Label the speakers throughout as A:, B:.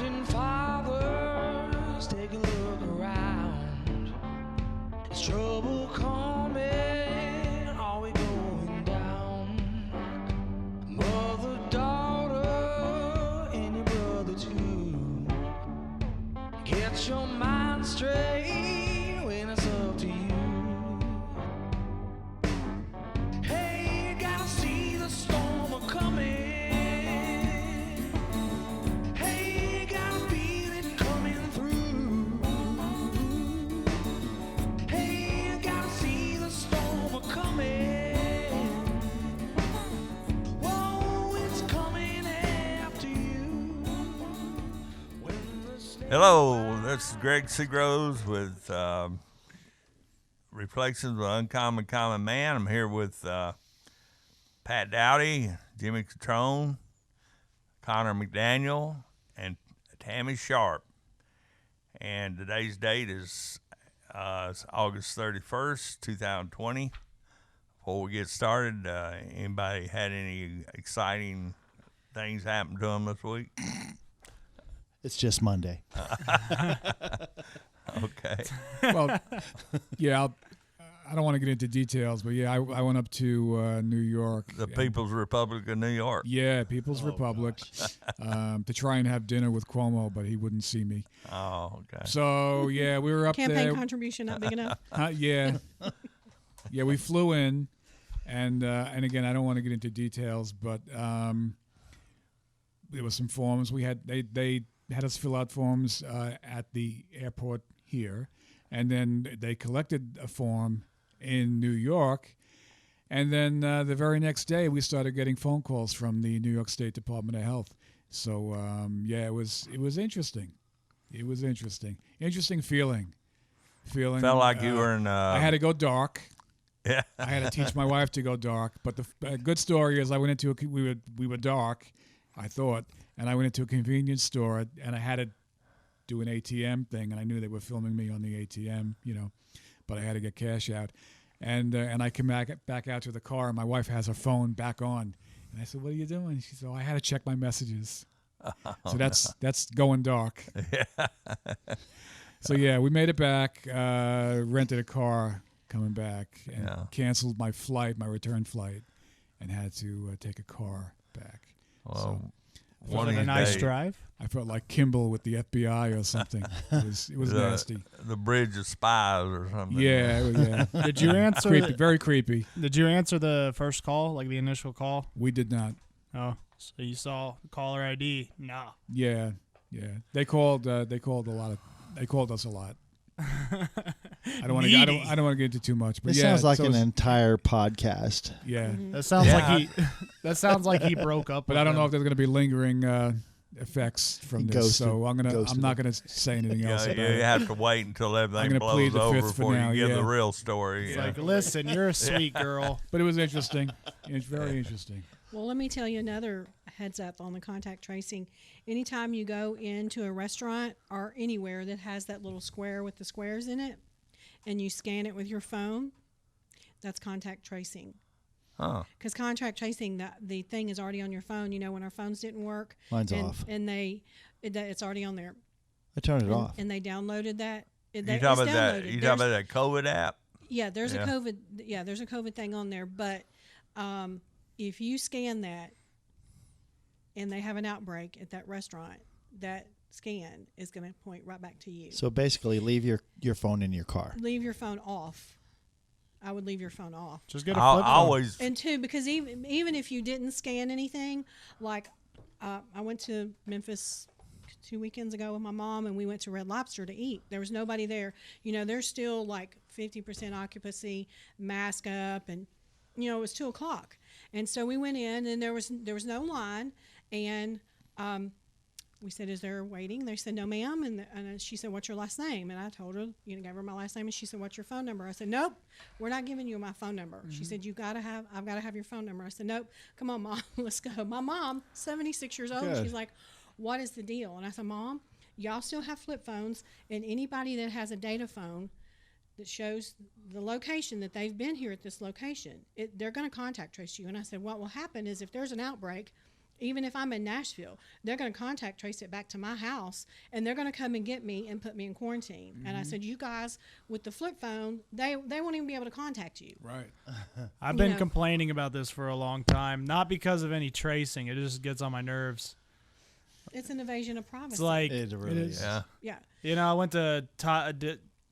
A: founding fathers, take a look around. Is trouble coming? Are we going down? Mother, daughter, and your brother too. Get your mind straight when it's up to you. Hey, you gotta see the storm a-coming. Hey, you gotta feel it coming through. Hey, you gotta see the storm a-coming. Whoa, it's coming after you.
B: Hello, this is Greg Seagroves with Reflections of an Uncommon Common Man. I'm here with Pat Dowdy, Jimmy Catrone, Connor McDaniel, and Tammy Sharp. And today's date is August 31st, 2020. Before we get started, anybody had any exciting things happen to them this week?
C: It's just Monday.
B: Okay.
D: Well, yeah, I don't want to get into details, but yeah, I went up to New York.
B: The People's Republic of New York.
D: Yeah, People's Republic, to try and have dinner with Cuomo, but he wouldn't see me.
B: Oh, okay.
D: So, yeah, we were up
E: Campaign
D: there.
E: contribution not big enough.
D: Yeah. Yeah, we flew in, and again, I don't want to get into details, but there was some forms. They had us fill out forms at the airport here, and then they collected a form in New York, and then the very next day we started getting phone calls from the New York State Department of Health. So yeah, it was interesting. It was interesting feeling.
B: Felt like you were in.
D: I had to go dark.
B: Yeah.
D: I had to teach my wife to go dark. But the good story is I went into we were dark, I thought, and I went into a convenience store and I had to do an ATM thing, and I knew they were filming me on the ATM, but I had to get cash out, and I come back out to the car, and my wife has her phone back on, and I said, "What are you doing?" She said, "Oh, I had to check my messages." So that's going dark.
B: Yeah.
D: So yeah, we made it back, rented a car coming back, and canceled my return flight, and had to take a car back.
B: Well,
C: Was it a nice drive?
D: I felt like Kimball with the FBI or something. It was nasty.
B: The Bridge of Spies or something.
D: Yeah.
C: Did you answer?
D: Creepy, very creepy.
C: Did you answer the first call, like the initial call?
D: We did not.
C: Oh, so you saw caller ID? Nah.
D: Yeah. They called a lot. They called us a lot. I don't want to. I don't want to get into too much. But
F: it sounds like an entire podcast.
D: Yeah.
E: Mm-hmm.
C: That sounds like he. That sounds like he broke up.
D: But I don't know if there's going to be lingering effects from this. So I'm not going to say anything else.
B: You have to wait until everything blows
D: plead the
B: over
D: fifth for
B: before
D: now,
B: you give
D: yeah.
B: the real story.
C: It's like, listen, you're a sweet girl.
D: But it was interesting. It's very interesting.
E: Well, let me tell you another heads up on the contact tracing. Anytime you go into a restaurant or anywhere that has that little square with the squares in it, and you scan it with your phone, that's contact tracing.
B: Huh.
E: Because contact tracing, the thing is already on your phone. When our phones didn't work,
F: Mine's off.
E: and it's already on there.
F: I turned it off.
E: And they downloaded that.
B: You talking about that? You talking about that COVID app?
E: Yeah, there's a COVID. Yeah, there's a COVID thing on there. But if you scan that, and they have an outbreak at that restaurant, that scan is going to point right back to you.
F: So basically, leave your phone in your car.
E: Leave your phone off. I would leave your phone off.
C: Just get a flip phone.
B: Always.
E: And two, because even if you didn't scan anything, like I went to Memphis 2 weekends ago with my mom, and we went to Red Lobster to eat. There was nobody there. There's still like 50% occupancy, mask up, and it was 2:00, and so we went in, and there was no line, and we said, "Is there waiting?" They said, "No, ma'am." And she said, "What's your last name?" And I told her, gave her my last name, and she said, "What's your phone number?" I said, "Nope, we're not giving you my phone number." Mm-hmm. She said, I've got to have your phone number. I said, "Nope, come on, Mom, let's go." My mom, 76 years old, she's like, "What is the deal?" And I said, "Mom, y'all still have flip phones, and anybody that has a data phone that shows the location that they've been here at this location, they're going to contact trace you." And I said, "What will happen is if there's an outbreak, even if I'm in Nashville, they're going to contact trace it back to my house, and they're going to come and get me and put me in quarantine. And I said, you guys with the flip phone, they won't even be able to contact you.
D: Right.
C: I've been
E: know.
C: complaining about this for a long time, not because of any tracing. It just gets on my nerves.
E: It's an invasion of privacy.
C: It's like,
F: It really is.
B: Yeah.
E: yeah.
C: you know, I went to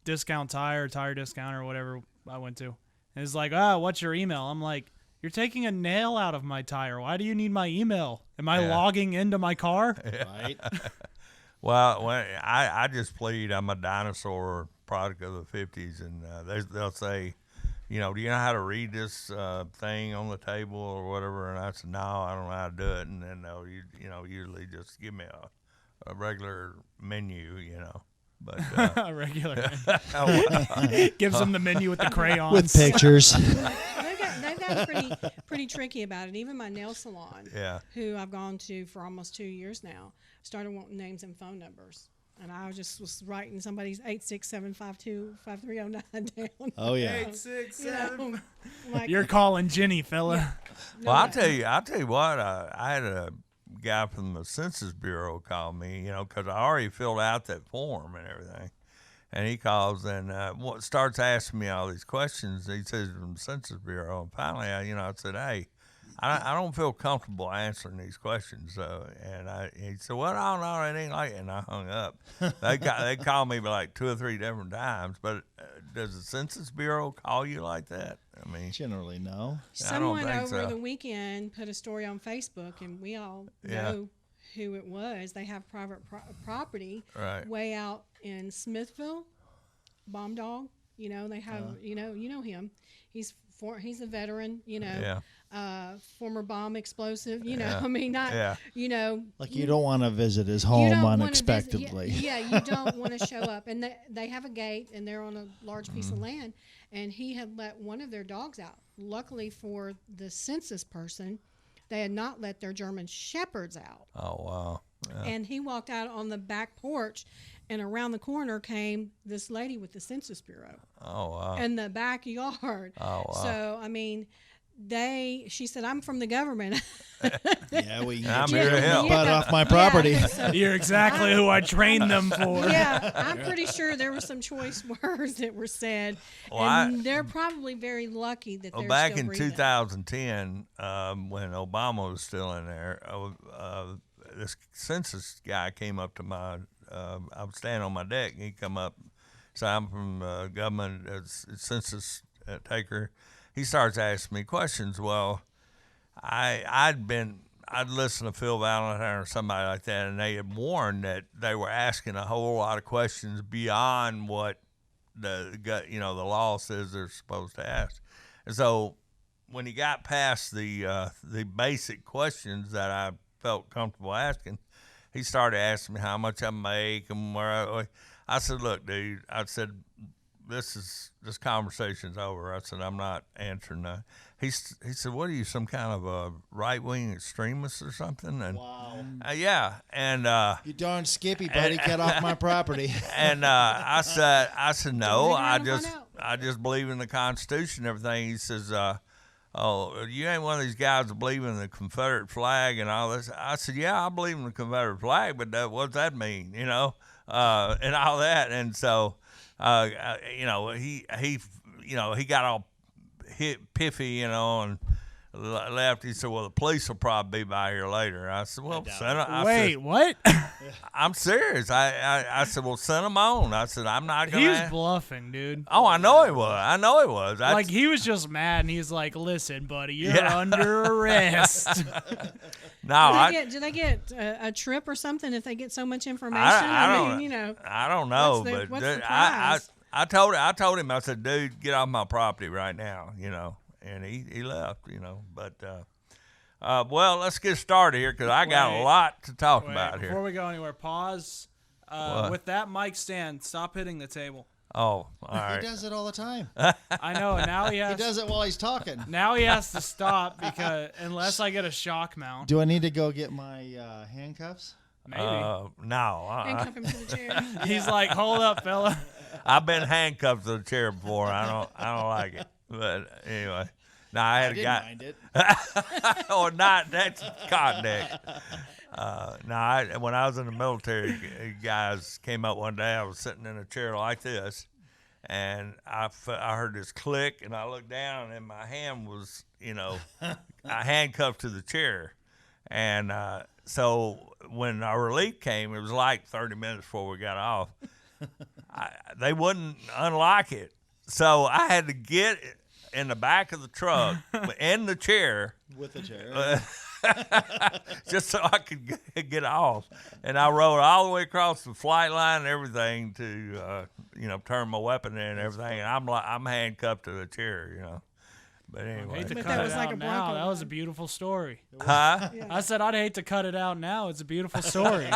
C: Discount Tire, Tire Discount, or whatever I went to. And it's like, what's your email? I'm like, you're taking a nail out of my tire. Why do you need my email? Am I
B: Yeah.
C: logging into my car?
F: Right?
B: Well, I just plead I'm a dinosaur product of the 50s, and they'll say, do you know how to read this thing on the table or whatever? And I said, no, I don't know how to do it. And then they'll, usually just give me a regular menu, But
C: A regular. Gives them the menu with the crayons.
F: With pictures.
E: They've gotten pretty tricky about it. Even my nail salon,
B: yeah.
E: who I've gone to for almost 2 years now, started wanting names and phone numbers. And I just was writing somebody's 867525309 down.
F: Oh, yeah.
B: 867.
E: Like,
C: You're calling Jenny, fella.
E: no,
B: Well, I'll tell you what. I had a guy from the Census Bureau call me, because I already filled out that form and everything. And he calls and starts asking me all these questions. He says from the Census Bureau. And finally, I said, hey, I don't feel comfortable answering these questions. He said, well, no, it ain't like it. And I hung up. They called me like 2 or 3 different times. But does the Census Bureau call you like that? I mean,
F: Generally, no.
E: someone
B: think
E: over
B: so.
E: the weekend put a story on Facebook, and we all
B: Yeah.
E: know who it was. They have private property
B: right.
E: way out in Smithville. Bomb Dog, they have, you know him. He's a veteran,
B: Yeah.
E: former bomb explosive,
B: Yeah.
E: I mean, not,
B: Yeah.
F: Like you don't want to visit his
E: you
F: home
E: don't wanna
F: unexpectedly.
E: visit, yeah, you don't want to show up. And they have a gate, and they're on a large piece of land, and he had let one of their dogs out. Luckily for the census person, they had not let their German shepherds out.
B: Oh, wow. Yeah.
E: And he walked out on the back porch, and around the corner came this lady with the Census Bureau
B: Oh, wow.
E: in the backyard.
B: Oh, wow.
E: So, I mean, she said, I'm from the government.
F: Yeah, we
B: I'm
F: can
B: here to
F: get
B: help.
F: your butt off my property.
E: Yeah, so,
C: You're exactly who I trained them for.
E: yeah, I'm pretty sure there were some choice words that were said.
B: Well,
E: and they're probably very lucky that
B: Well,
E: they're
B: back
E: still
B: in
E: breathing.
B: 2010, when Obama was still in there, this census guy came up to I was standing on my deck, and he come up, so I'm from government census taker. He starts asking me questions. Well, I'd listened to Phil Valentine or somebody like that, and they had warned that they were asking a whole lot of questions beyond what the law says they're supposed to ask. And so when he got past the basic questions that I felt comfortable asking, he started asking me how much I make and where I said, look, dude, I said, this conversation's over. I said, I'm not answering that. He said, what are you, some kind of a right-wing extremist or something? And
F: Wow.
B: yeah, and
F: You darn skippy, buddy. Get off my property.
B: and I said no,
E: Don't figure out and find out.
B: I just believe in the Constitution and everything. He says, oh, you ain't one of these guys that believe in the Confederate flag and all this. I said, yeah, I believe in the Confederate flag, but what's that mean, and all that. And so, he got all piffy, and left. He said, well, the police will probably be by here later. I said, well,
C: Wait, what?
B: I'm serious. I said, well, send them on. I said, I'm not going
C: He was
B: to.
C: bluffing, dude.
B: Oh, I know he was.
C: Like, he was just mad, and he's like, listen, buddy, you're
B: Yeah.
C: under arrest.
B: No,
E: Do they get a trip or something if they get so much information?
B: I
E: mean,
B: I don't know,
E: what's the-
B: but
E: what's the
B: I told him, I said, dude, get off my property right now, and he left, but well, let's get started here because I got a
C: Wait.
B: lot to talk
C: Wait,
B: about
C: before
B: here.
C: we go anywhere, pause.
B: What?
C: With that mic stand, stop hitting the table.
B: Oh, all right.
F: He does it all the time.
C: I know, and now he
F: He
C: has
F: does it while he's talking.
C: now he has to stop because unless I get a shock mount,
F: Do I need to go get my handcuffs?
C: maybe.
B: No,
E: handcuff him to the chair.
C: He's like, hold up, fella.
B: I've been handcuffed to the chair before. I don't like it. But anyway, No, I
F: I
B: had a
F: didn't
B: guy.
F: mind it.
B: Oh, not that's cotton. No, when I was in the military, guys came up one day. I was sitting in a chair like this, and I heard this click, and I looked down, and my hand was, I handcuffed to the chair, and so when our relief came, it was like 30 minutes before we got off. They wouldn't unlock it, so I had to get in the back of the truck in the chair
F: With a chair.
B: just so I could get off. And I rode all the way across the flight line and everything to, turn my weapon in and everything. And I'm handcuffed to the chair. But
C: I'd
B: anyway,
C: hate to
E: But
C: cut
E: that
C: it
E: was like
C: out
E: a
C: now.
E: Bronco
C: That was a
E: ride.
C: beautiful story.
B: huh?
C: I said I'd hate to cut it out now. It's a beautiful story.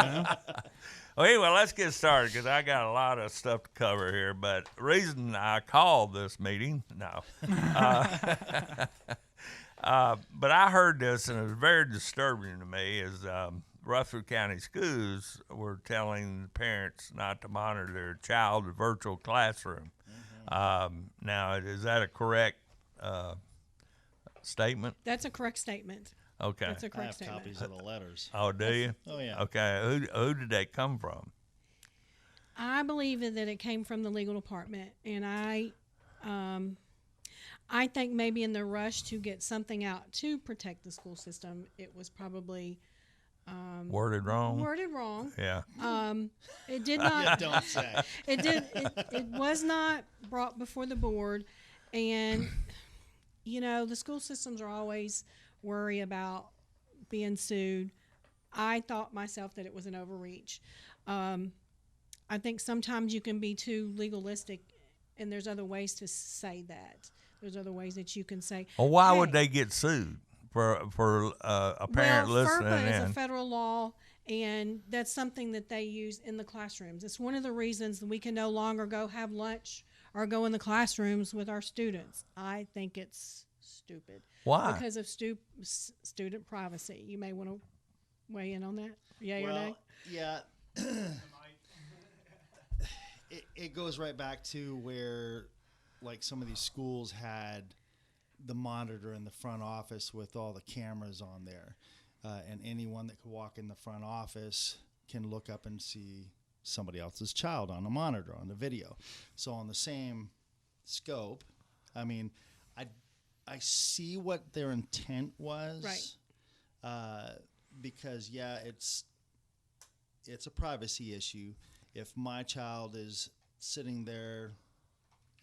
B: Well, anyway, let's get started because I got a lot of stuff to cover here. But the reason I called this meeting, but I heard this and it was very disturbing to me. Is Rutherford County schools were telling the parents not to monitor their child in a virtual classroom. Now, is that a correct statement?
E: That's a correct statement.
B: Okay.
E: That's a
F: I
E: correct
F: have
E: statement.
F: copies of the letters.
B: Oh, do you?
F: Oh, yeah.
B: Okay. Who did they come from?
E: I believe that it came from the legal department, and I think maybe in the rush to get something out to protect the school system, it was probably
B: Worded wrong?
E: worded wrong.
B: Yeah.
E: It did
F: Yeah,
E: not.
F: don't say.
E: It was not brought before the board, and the school systems are always worry about being sued. I thought myself that it was an overreach. I think sometimes you can be too legalistic, and there's other ways to say that. There's other ways that you can say.
B: Well, why would
E: hey,
B: they get sued for a parent
E: well,
B: listening
E: FERPA is a
B: in?
E: federal law, and that's something that they use in the classrooms. It's one of the reasons that we can no longer go have lunch or go in the classrooms with our students. I think it's stupid.
B: Why?
E: Because of student privacy. You may want to weigh in on that. Yay or
F: Well,
E: nay?
F: yeah. It goes right back to where, like, some of these schools had the monitor in the front office with all the cameras on there. And anyone that could walk in the front office can look up and see somebody else's child on the monitor, on the video. So on the same scope, I mean, I see what their intent was.
E: Right.
F: Because, yeah, it's a privacy issue. If my child is sitting there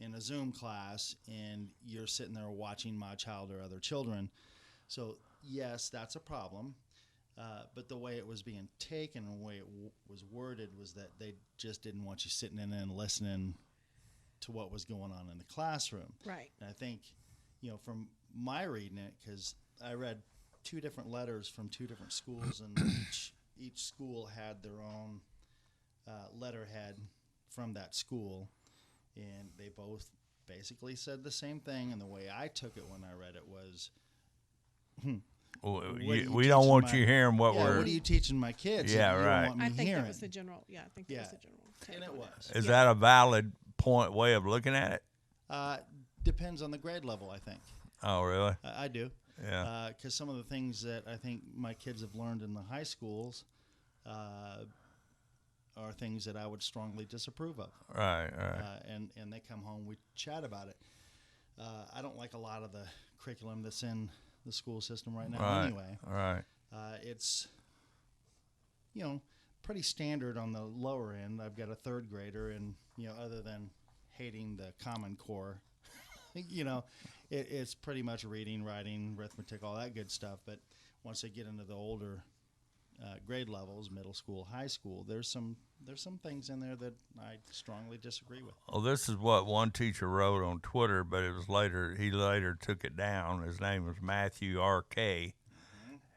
F: in a Zoom class and you're sitting there watching my child or other children, so yes, that's a problem. But the way it was being taken and the way it was worded was that they just didn't want you sitting in and listening to what was going on in the classroom.
E: Right.
F: And I think, from my reading it, because I read 2 different letters from 2 different schools, and each school had their own letterhead from that school, and they both basically said the same thing. And the way I took it when I read it was,
B: Well,
F: what are you
B: we don't
F: teaching
B: want
F: my-
B: you hearing what
F: yeah,
B: we're.
F: what are you teaching my kids?
B: Yeah,
F: that you
B: right.
F: don't want me
E: I think
F: hearing?
E: that was the general. Yeah, I think that was
F: Yeah.
E: the general.
F: And
E: take
F: it
E: on
F: was.
B: Is that a valid way of looking at it?
F: Depends on the grade level, I think.
B: Oh, really?
F: I do.
B: Yeah.
F: Because some of the things that I think my kids have learned in the high schools are things that I would strongly disapprove of.
B: Right.
F: And they come home, we chat about it. I don't like a lot of the curriculum that's in the school system right now
B: Right.
F: anyway.
B: Right.
F: It's, pretty standard on the lower end. I've got a 3rd grader, and, other than hating the Common Core, it's pretty much reading, writing, arithmetic, all that good stuff. But once they get into the older grade levels, middle school, high school, there's some things in there that I strongly disagree with.
B: Well, this is what one teacher wrote on Twitter, but it was he later took it down. His name was Matthew R.K.,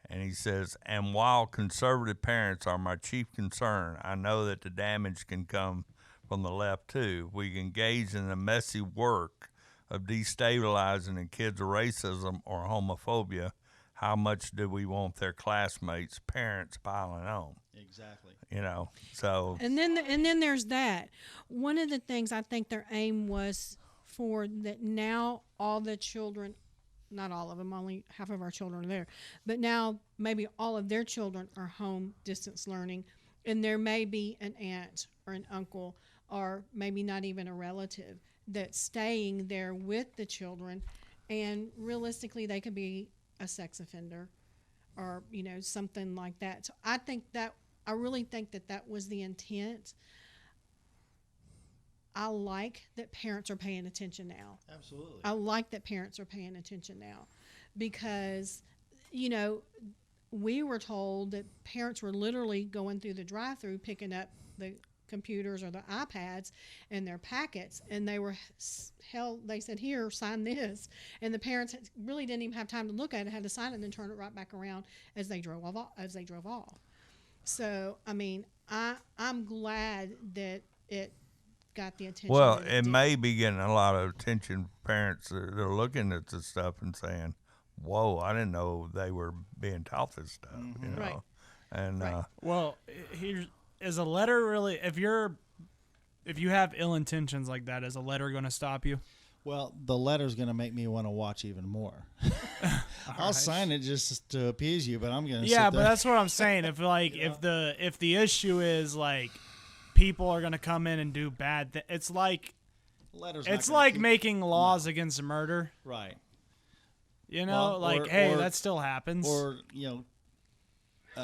B: and he says, and while conservative parents are my chief concern, I know that the damage can come from the left too. We engage in the messy work of destabilizing a kid's racism or homophobia. How much do we want their classmates, parents piling on?
F: Exactly.
B: So.
E: And then there's that. One of the things I think their aim was for that now all the children, not all of them, only half of our children are there. But now maybe all of their children are home distance learning, and there may be an aunt or an uncle or maybe not even a relative that's staying there with the children, and realistically they could be a sex offender or, you know, something like that. So I really think that was the intent. I like that parents are paying attention now.
F: Absolutely.
E: I like that parents are paying attention now because, you know, we were told that parents were literally going through the drive-through picking up the computers or the iPads and their packets, and they were they said, here, sign this, and the parents really didn't even have time to look at it, had to sign it and then turn it right back around as they drove off. So I mean, I'm glad that it got the attention.
B: Well,
E: that
B: it
E: did.
B: may be getting a lot of attention. Parents they're looking at this stuff and saying, "Whoa, I didn't know they were being taught this stuff." You know,
E: Right.
B: and
E: Right.
C: Well, here's is a letter really? If you have ill intentions like that, is a letter going to stop you?
F: Well, the letter's going to make me want to watch even more. I'll sign it just to appease you, but I'm going to
C: Yeah,
F: sit
C: but
F: there.
C: that's what I'm saying. If if the issue is like people are going to come in and do bad, it's like
F: Letter's not
C: it's
F: gonna
C: like
F: keep-
C: making laws against murder.
F: Right.
C: You know,
F: Well,
C: like
F: or-
C: hey,
F: or-
C: that still happens.
F: Or, you know,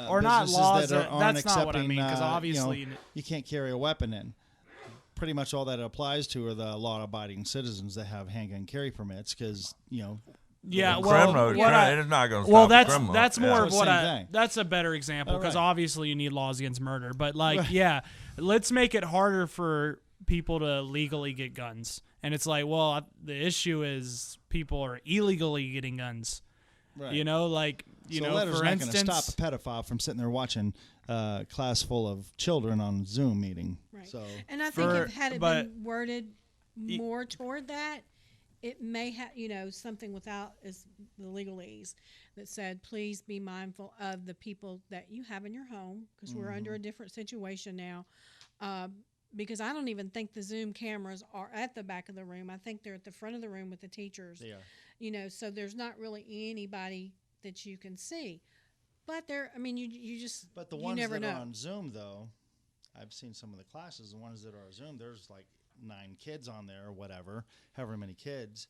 C: Or not
F: businesses
C: laws
F: that aren't
C: that's not what I
F: accepting,
C: mean, 'cause obviously
F: you, know, you can't carry a weapon in. Pretty much all that it applies to are the law-abiding citizens that have handgun carry permits because, you know,
C: yeah,
B: criminal,
C: well,
B: it's not going to
C: well,
B: stop a criminal.
C: that's more
F: Yeah.
C: of what
F: Same thing.
C: that's a better example because
F: right.
C: obviously you need laws against murder. But like,
F: Right.
C: yeah, let's make it harder for people to legally get guns. And it's like, well, the issue is people are illegally getting guns.
F: right.
C: You know, like you
F: so
C: know,
F: letter's
C: for
F: not
C: instance,
F: going to stop a pedophile from sitting there watching a class full of children on Zoom meeting.
E: Right.
F: So
E: And I think
C: For-
E: if had it
C: but-
E: been worded more toward that, it may have, you know, something without is the legalese that said, please be mindful of the people that you have in your home because we're under a different situation now. Because I don't even think the Zoom cameras are at the back of the room. I think they're at the front of the room with the teachers.
F: they are.
E: You know, so there's not really anybody that you can see. But I mean, you just,
F: But the
E: you
F: ones
E: never
F: that
E: know.
F: are on Zoom, though, I've seen some of the classes. The ones that are on Zoom, there's like 9 kids on there or whatever, however many kids.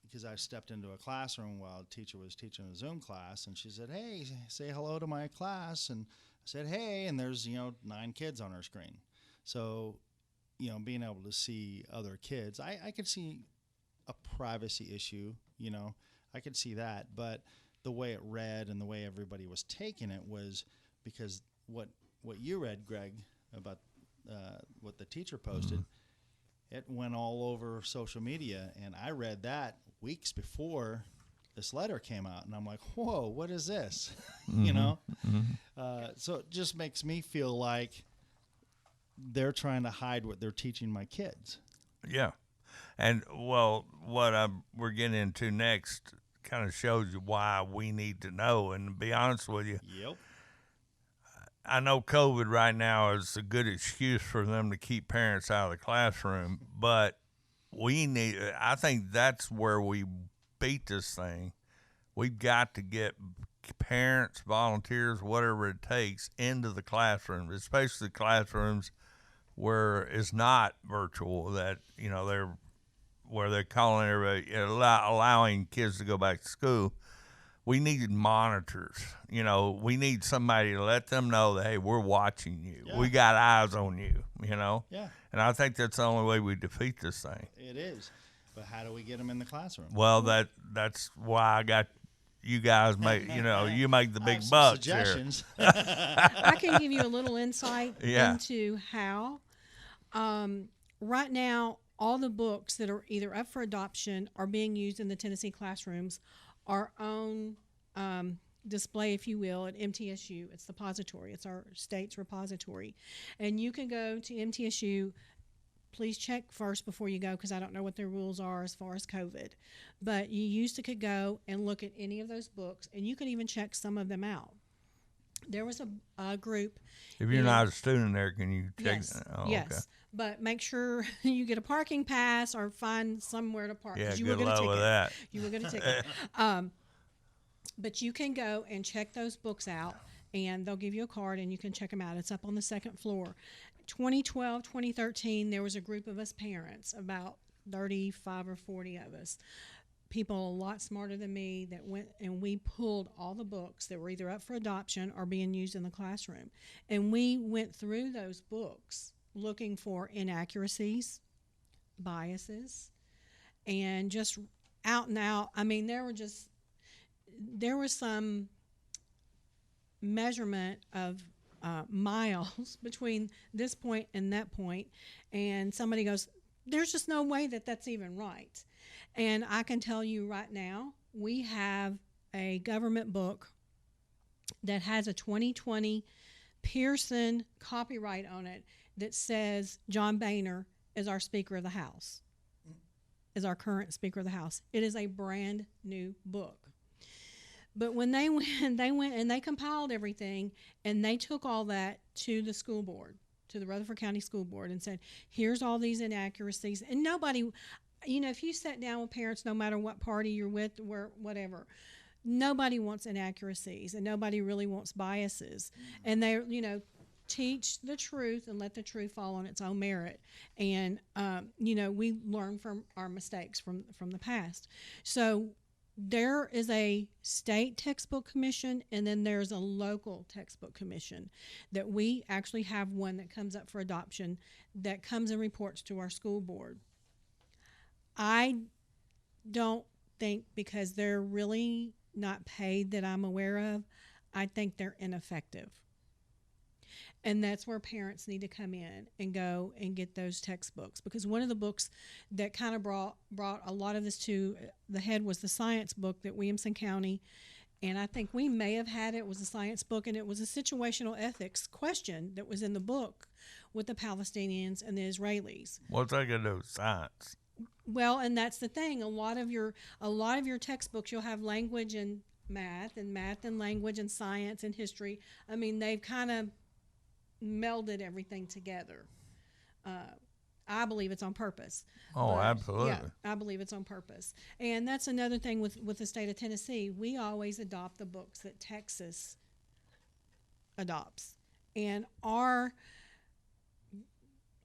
F: Because I stepped into a classroom while a teacher was teaching a Zoom class, and she said, "Hey, say hello to my class." And I said, "Hey," and there's 9 kids on her screen. So, being able to see other kids, I could see a privacy issue. I could see that, but the way it read and the way everybody was taking it was because what you read, Greg, about what the teacher posted, it went all over social media, and I read that weeks before this letter came out, and I'm like, whoa, what is this? So it just makes me feel like they're trying to hide what they're teaching my kids.
B: Yeah. And, well, what we're getting into next kind of shows you why we need to know. And to be honest with you,
F: Yep.
B: I know COVID right now is a good excuse for them to keep parents out of the classroom, but I think that's where we beat this thing. We've got to get parents, volunteers, whatever it takes, into the classroom, especially classrooms where it's not virtual, that, they're calling everybody, allowing kids to go back to school. We need monitors. We need somebody to let them know that, hey, we're watching you.
F: Yeah.
B: We got eyes on you,
F: Yeah,
B: And I think that's the only way we defeat this thing.
F: it is. But how do we get them in the classroom?
B: Well, that's why I got you guys make, you make the
F: I
B: big
F: have some
B: bucks here.
F: suggestions.
E: I can give you a little insight
B: Yeah.
E: into how. Right now, all the books that are either up for adoption or being used in the Tennessee classrooms are on display, if you will, at MTSU. It's the repository. It's our state's repository. And you can go to MTSU. Please check first before you go because I don't know what their rules are as far as COVID. But you could go and look at any of those books, and you could even check some of them out. There was a group.
B: If you're
E: in-
B: not a student there, can you check?
E: Yes,
B: Oh,
E: yes.
B: Okay.
E: But make sure you get a parking pass or find somewhere to park.
B: Yeah,
E: 'cause you
B: good
E: will get a
B: luck with
E: ticket.
B: that.
E: You will get a ticket. But you can go and check those books out, and they'll give you a card, and you can check them out. It's up on the second floor. 2012, 2013, there was a group of us parents, about 35 or 40 of us, people a lot smarter than me, that went and we pulled all the books that were either up for adoption or being used in the classroom. And we went through those books looking for inaccuracies, biases, and just out and out. I mean, there was some measurement of miles between this point and that point, and somebody goes, there's just no way that that's even right. And I can tell you right now, we have a government book that has a 2020 Pearson copyright on it that says John Boehner is our Speaker of the House, is our current Speaker of the House. It is a brand new book. But when they went and they compiled everything, and they took all that to the school board, to the Rutherford County School Board, and said, here's all these inaccuracies. And nobody, if you sat down with parents, no matter what party you're with, whatever, nobody wants inaccuracies, and nobody really wants biases. And they, teach the truth and let the truth fall on its own merit. And, we learn from our mistakes from the past. So there is a state textbook commission, and then there's a local textbook commission that we actually have one that comes up for adoption that comes and reports to our school board. I don't think, because they're really not paid that I'm aware of, I think they're ineffective. And that's where parents need to come in and go and get those textbooks. Because one of the books that kind of brought a lot of this to the head was the science book that Williamson County, and I think we may have had it, was a science book, and it was a situational ethics question that was in the book with the Palestinians and the Israelis.
B: What's that got to do with science?
E: Well, and that's the thing. A lot of your textbooks, you'll have language and math and language and science and history. I mean, they've kind of melded everything together. I believe it's on purpose.
B: Oh, absolutely.
E: Yeah, I believe it's on purpose. And that's another thing with the state of Tennessee. We always adopt the books that Texas adopts. And our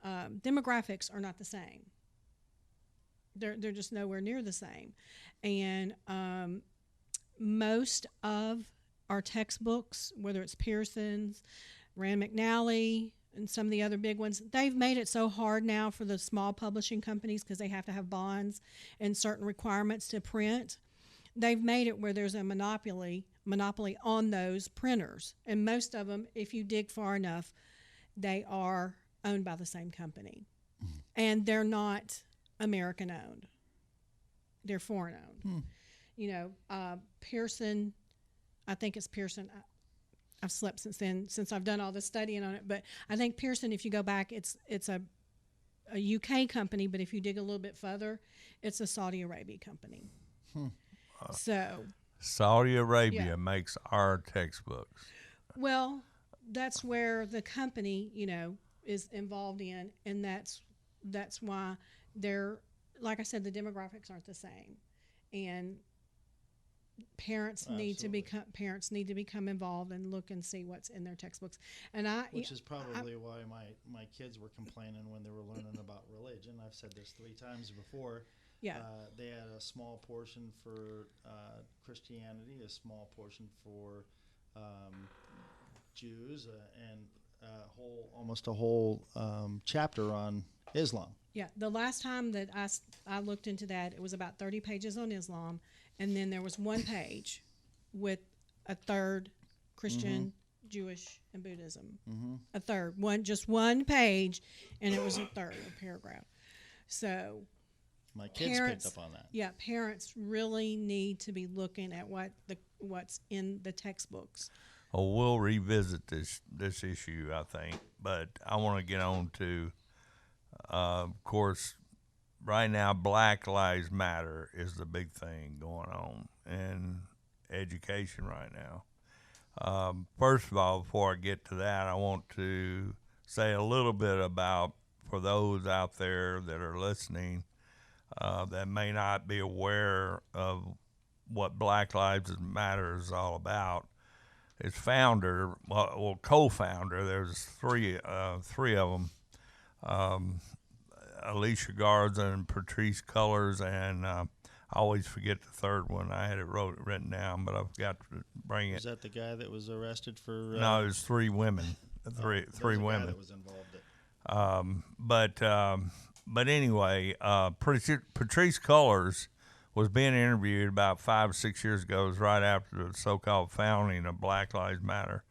E: demographics are not the same. They're just nowhere near the same. And most of our textbooks, whether it's Pearson's, Rand McNally, and some of the other big ones, they've made it so hard now for the small publishing companies, because they have to have bonds and certain requirements to print. They've made it where there's a monopoly on those printers. And most of them, if you dig far enough, they are owned by the same company. Mm-hmm. And they're not American owned. They're foreign owned. Pearson, I think it's Pearson. I've slept since then, since I've done all this studying on it. But I think Pearson, if you go back, it's a UK company, but if you dig a little bit further, it's a Saudi Arabia company. So
B: Saudi Arabia makes our textbooks.
E: Well, that's where the company, is involved in, and that's why they're, like I said, the demographics aren't the same, and parents need to become involved and look and see what's in their textbooks. And
F: which is probably why my kids were complaining when they were learning about religion. I've said this 3 times before.
E: Yeah.
F: They had a small portion for Christianity, a small portion for Jews, and almost a whole chapter on Islam.
E: Yeah, the last time that I looked into that, it was about 30 pages on Islam, and then there was one page with a third Christian, Jewish, and Buddhism. A third, just one page, and it was a paragraph. So
F: my kids picked up on that.
E: Yeah, parents really need to be looking at what's in the textbooks.
B: Oh, we'll revisit this issue, I think, but I want to get on to, of course, right now, Black Lives Matter is the big thing going on in education right now. First of all, before I get to that, I want to say a little bit about, for those out there that are listening that may not be aware of what Black Lives Matter is all about. Its founder, well, co-founder, there's three of them, Alicia Garza and Patrice Cullors, and I always forget the third one. I had it written down, but I forgot to bring it.
F: Is that the guy that was arrested for?
B: No, there's three women. Three
F: Guy
B: women.
F: that was involved.
B: But anyway, Patrice Cullors was being interviewed about 5 or 6 years ago. It was right after the so-called founding of Black Lives Matter.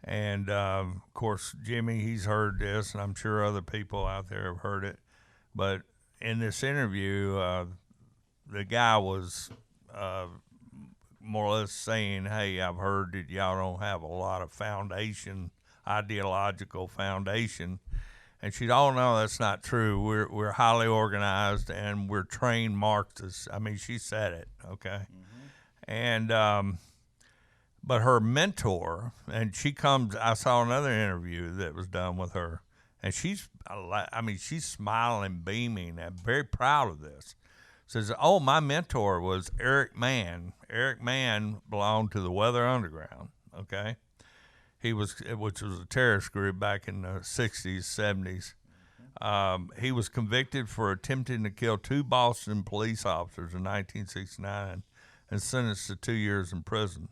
B: And, of course, Jimmy, he's heard this, and I'm sure other people out there have heard it. But in this interview, the guy was more or less saying, hey, I've heard that y'all don't have a lot of ideological foundation. And she'd all know that's not true. We're highly organized and we're trained Marxists. I mean, she said it, okay? Mm-hmm. And but her mentor, and I saw another interview that was done with her, and she's smiling, beaming, and very proud of this. Says, oh, my mentor was Eric Mann. Eric Mann belonged to the Weather Underground, okay? Which was a terrorist group back in the 60s, 70s. He was convicted for attempting to kill 2 Boston police officers in 1969 and sentenced to 2 years in prison.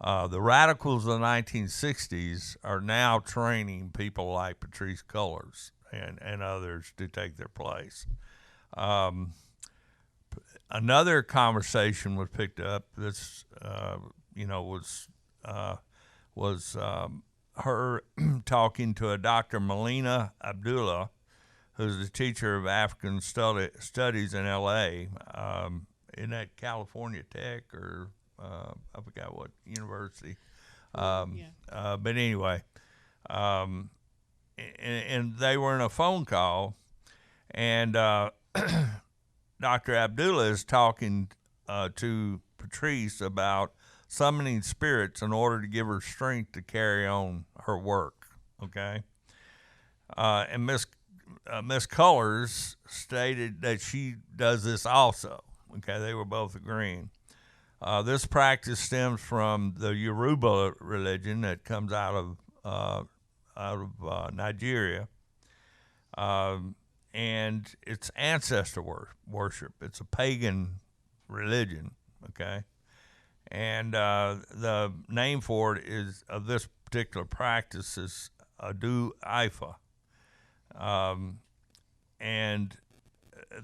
B: The radicals of the 1960s are now training people like Patrice Cullors and others to take their place. Another conversation was picked up. This, was her talking to a Dr. Melina Abdullah, who's the teacher of African studies in L.A. In at California Tech or I forgot what university. But anyway, and they were in a phone call, and Dr. Abdullah is talking to Patrice about summoning spirits in order to give her strength to carry on her work, okay? And Miss Cullors stated that she does this also, okay? They were both agreeing. This practice stems from the Yoruba religion that comes out of Nigeria, and it's ancestor worship. It's a pagan religion, okay? And the name for it of this particular practice is Adu Ifa. And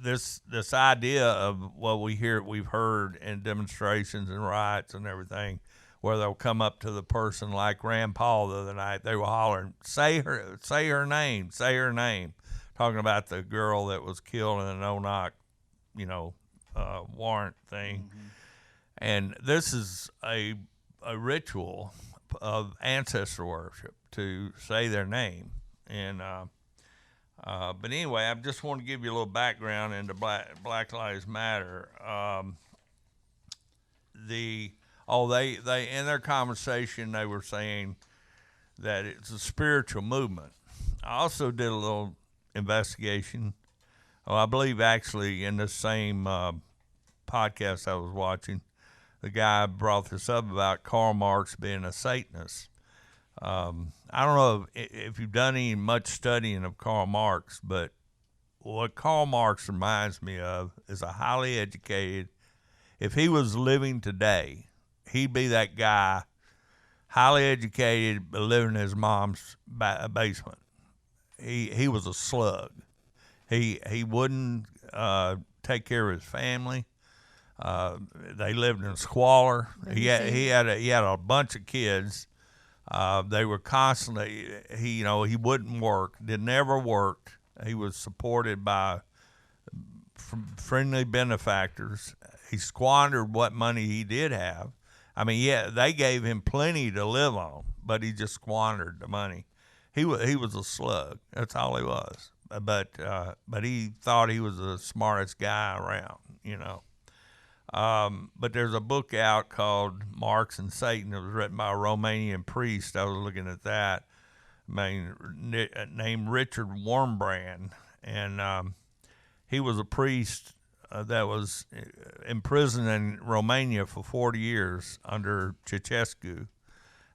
B: this idea of what we've heard in demonstrations and riots and everything, where they'll come up to the person like Rand Paul the other night, they were hollering, say her name, talking about the girl that was killed in a no-knock, warrant thing. Mm-hmm. And this is a ritual of ancestor worship to say their name. And but anyway, I just want to give you a little background into Black Lives Matter. They in their conversation they were saying that it's a spiritual movement. I also did a little investigation. I believe actually in the same podcast I was watching, the guy brought this up about Karl Marx being a Satanist. I don't know if you've done any much studying of Karl Marx, but what Karl Marx reminds me of is a highly educated, if he was living today, he'd be that guy, highly educated, but living in his mom's basement. He was a slug. He wouldn't take care of his family. They lived in squalor. He had a bunch of kids. They were constantly, he wouldn't work, never worked. He was supported by friendly benefactors. He squandered what money he did have. I mean, yeah, they gave him plenty to live on, but he just squandered the money. He was a slug. That's all he was. But he thought he was the smartest guy around, But there's a book out called Marx and Satan. It was written by a Romanian priest. I was looking at that, named Richard Wormbrand. And he was a priest that was imprisoned in Romania for 40 years under Ceausescu.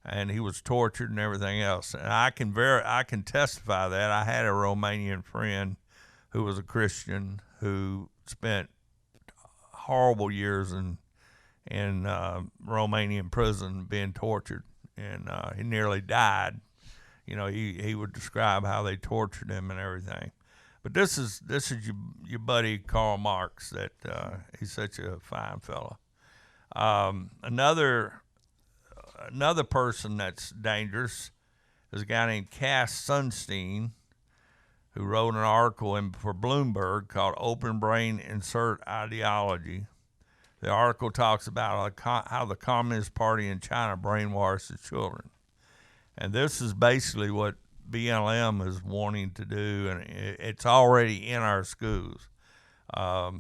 B: And he was tortured and everything else. And I can testify that. I had a Romanian friend who was a Christian who spent horrible years in Romanian prison being tortured, and he nearly died. You know, he would describe how they tortured him and everything. But this is your buddy Karl Marx. That he's such a fine fellow. Another person that's dangerous is a guy named Cass Sunstein, who wrote an article for Bloomberg called Open Brain Insert Ideology. The article talks about how the Communist Party in China brainwashes children. And this is basically what BLM is wanting to do, and it's already in our schools. You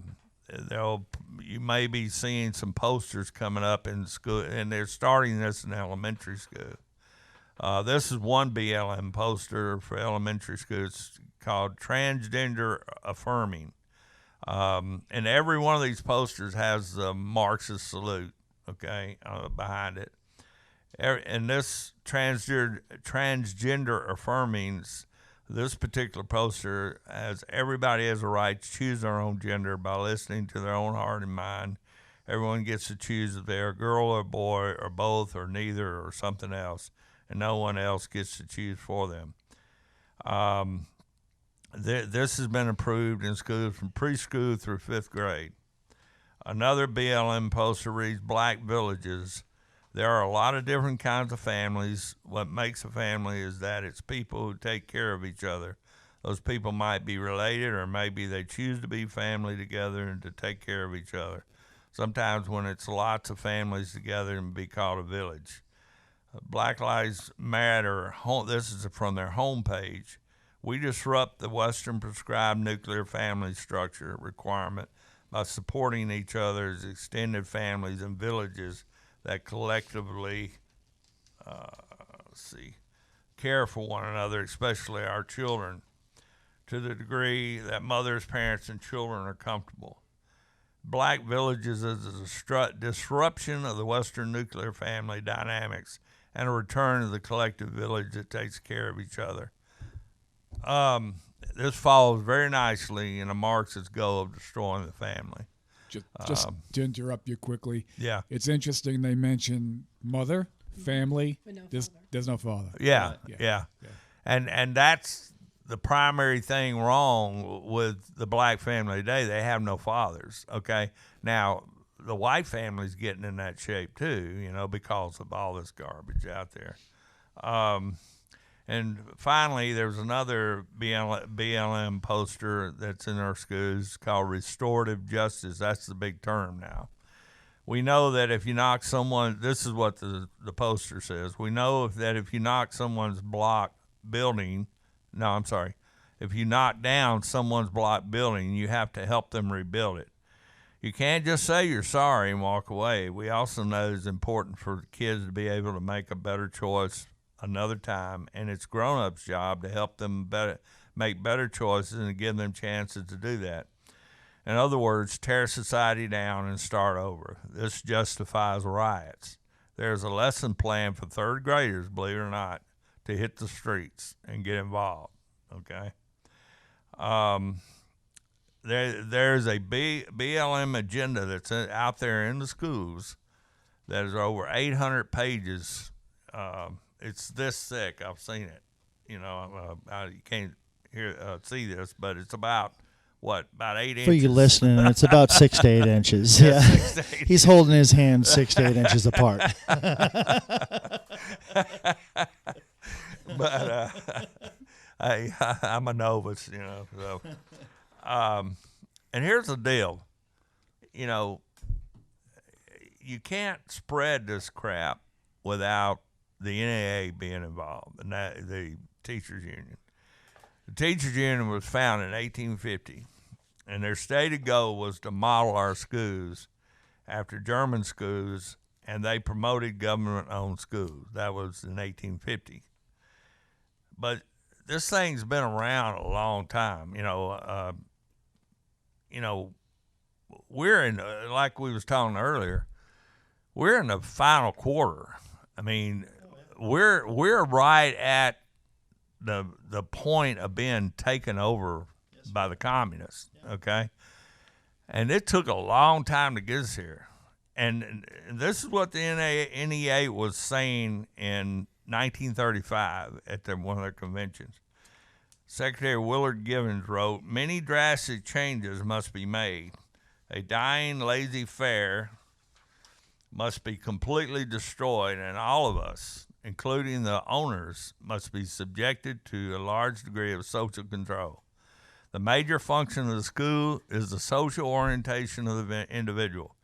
B: may be seeing some posters coming up in school, and they're starting this in elementary school. This is one BLM poster for elementary school. It's called Transgender Affirming. And every one of these posters has the Marxist salute, behind it. And this transgender affirmings, this particular poster has everybody has a right to choose their own gender by listening to their own heart and mind. Everyone gets to choose if they're a girl or a boy or both or neither or something else, and no one else gets to choose for them. This has been approved in schools from preschool through 5th grade. Another BLM poster reads, Black Villages. There are a lot of different kinds of families. What makes a family is that it's people who take care of each other. Those people might be related, or maybe they choose to be family together and to take care of each other. Sometimes when it's lots of families together, it can be called a village. Black Lives Matter, this is from their homepage. We disrupt the Western prescribed nuclear family structure requirement by supporting each other as extended families and villages that collectively care for one another, especially our children, to the degree that mothers, parents, and children are comfortable. Black villages is a disruption of the Western nuclear family dynamics and a return to the collective village that takes care of each other. This follows very nicely in a Marxist goal of destroying the family.
D: Just to interrupt you quickly,
B: Yeah.
D: it's interesting they mention mother, family.
E: But no father.
D: There's no father.
B: Yeah.
D: Yeah.
B: And that's the primary thing wrong with the black family today. They have no fathers, okay? Now, the white family's getting in that shape too, because of all this garbage out there. And finally, there's another BLM poster that's in our schools called restorative justice. That's the big term now. We know that if you knock someone, this is what the poster says. We know that if you knock someone's if you knock down someone's block building, you have to help them rebuild it. You can't just say you're sorry and walk away. We also know it's important for kids to be able to make a better choice another time, and it's grown-ups' job to help them make better choices and to give them chances to do that. In other words, tear society down and start over. This justifies riots. There's a lesson plan for 3rd graders, believe it or not, to hit the streets and get involved, okay? There's a BLM agenda that's out there in the schools that is over 800 pages. It's this thick. I've seen it. You can't see this, but it's about 8 inches?
F: For you listening, it's about 6 to 8 inches.
B: Yeah,
F: Yeah.
B: 6 to 8
F: He's holding his hands 6 to 8 inches apart.
B: But I'm a novice, So, and here's the deal. You can't spread this crap without the NAA being involved, and the teachers union. The teachers union was founded in 1850, and their stated goal was to model our schools after German schools, and they promoted government-owned schools. That was in 1850. But this thing's been around a long time. We're in, like we was talking earlier, we're in the final quarter. I mean, we're right at the point of being taken over by the communists. Okay, and it took a long time to get us here. And this is what the NEA was saying in 1935 at one of their conventions. Secretary Willard Givens wrote, "Many drastic changes must be made. A dying laissez-faire must be completely destroyed, and all of us, including the owners, must be subjected to a large degree of social control. The major function of the school is the social orientation of the individual.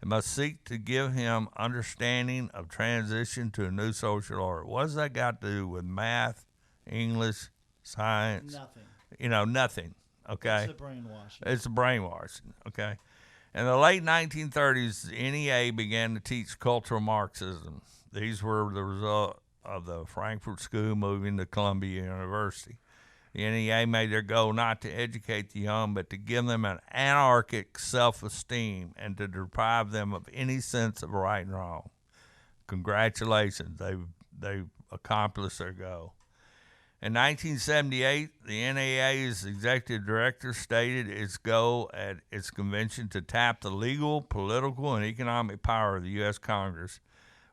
B: It must seek to give him understanding of transition to a new social order." What does that got to do with math, English, science?
F: Nothing.
B: Nothing. Okay.
F: It's the brainwashing.
B: It's brainwashing. Okay. In the late 1930s, the NEA began to teach cultural Marxism. These were the result of the Frankfurt School moving to Columbia University. The NEA made their goal not to educate the young, but to give them an anarchic self-esteem and to deprive them of any sense of right and wrong. Congratulations, they've accomplished their goal. In 1978, the NEA's executive director stated its goal at its convention to tap the legal, political, and economic power of the U.S. Congress.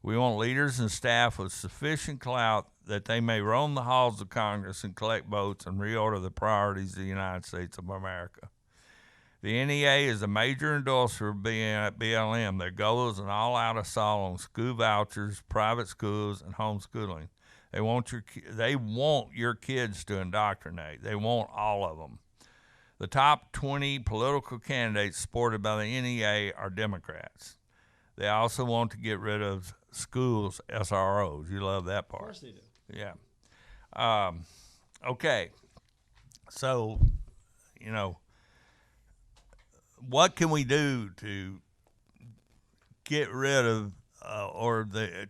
B: "We want leaders and staff with sufficient clout that they may roam the halls of Congress and collect votes and reorder the priorities of the United States of America." The NEA is a major endorser of BLM. Their goal is an all-out assault on school vouchers, private schools, and homeschooling. They want your kids to indoctrinate. They want all of them. The top 20 political candidates supported by the NEA are Democrats. They also want to get rid of schools, SROs. You love that part.
F: Of course they do.
B: Yeah. Okay. So, what can we do to get rid of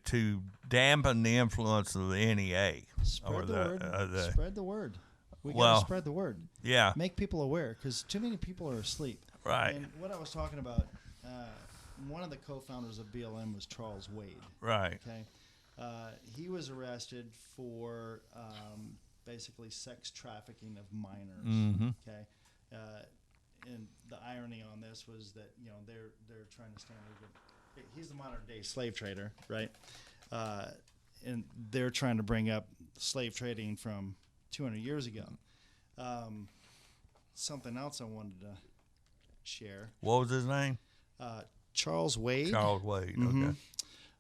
B: to dampen the influence of the NEA?
F: Spread the word. Spread the word. We got
B: Well,
F: to spread the word.
B: Yeah.
F: Make people aware, because too many people are asleep.
B: Right.
F: And what I was talking about, one of the co-founders of BLM was Charles Wade.
B: Right.
F: Okay. He was arrested for basically sex trafficking of minors.
B: Mm-hmm.
F: Okay. And the irony on this was that they're trying to stand over. He's the modern day slave trader, right? And they're trying to bring up slave trading from 200 years ago. Something else I wanted to share.
B: What was his name?
F: Charles Wade.
B: Charles Wade.
F: Mhm.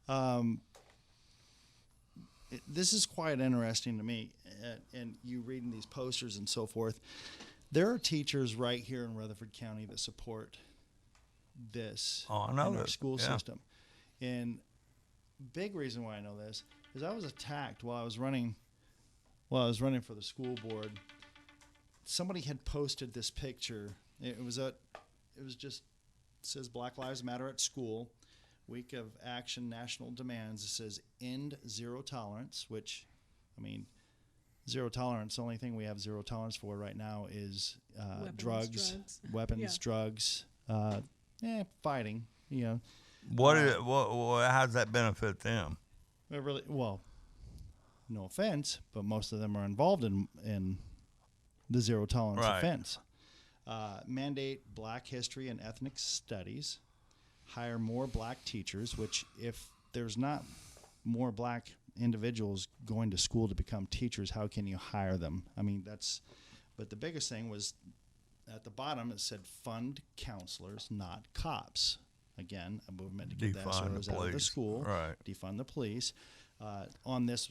B: Okay.
F: This is quite interesting to me, and you reading these posters and so forth. There are teachers right here in Rutherford County that support this
B: Oh, I know
F: in our
B: that.
F: school
B: Yeah.
F: system. And big reason why I know this is I was attacked while I was running for the school board. Somebody had posted this picture. It says Black Lives Matter at School, Week of Action, National Demands. It says end zero tolerance, which, I mean, zero tolerance. The only thing we have zero tolerance for right now is weapons, drugs, fighting.
B: How does that benefit them?
F: No offense, but most of them are involved in the zero tolerance
B: Right.
F: offense. Mandate Black history and ethnic studies. Hire more Black teachers, which if there's not more Black individuals going to school to become teachers, how can you hire them? I mean, but the biggest thing was at the bottom it said fund counselors, not cops. Again, a movement to get the
B: Defund the
F: SROs out of the
B: police.
F: school.
B: Right.
F: Defund the police. On this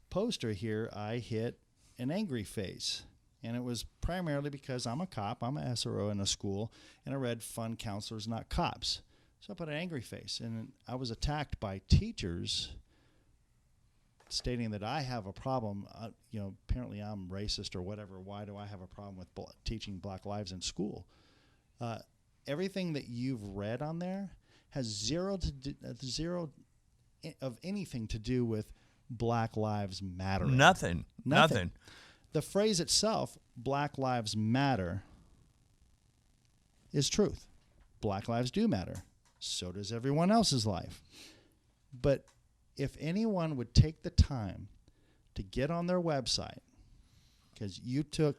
F: poster here, I hit an angry face. And it was primarily because I'm a cop, I'm an SRO in a school, and I read fund counselors, not cops. So I put an angry face. And I was attacked by teachers stating that I have a problem. Apparently I'm racist or whatever. Why do I have a problem with teaching Black lives in school? Everything that you've read on there, has zero of anything to do with Black Lives Matter.
B: Nothing.
F: The phrase itself, Black Lives Matter, is truth. Black lives do matter. So does everyone else's life. But if anyone would take the time to get on their website, because you took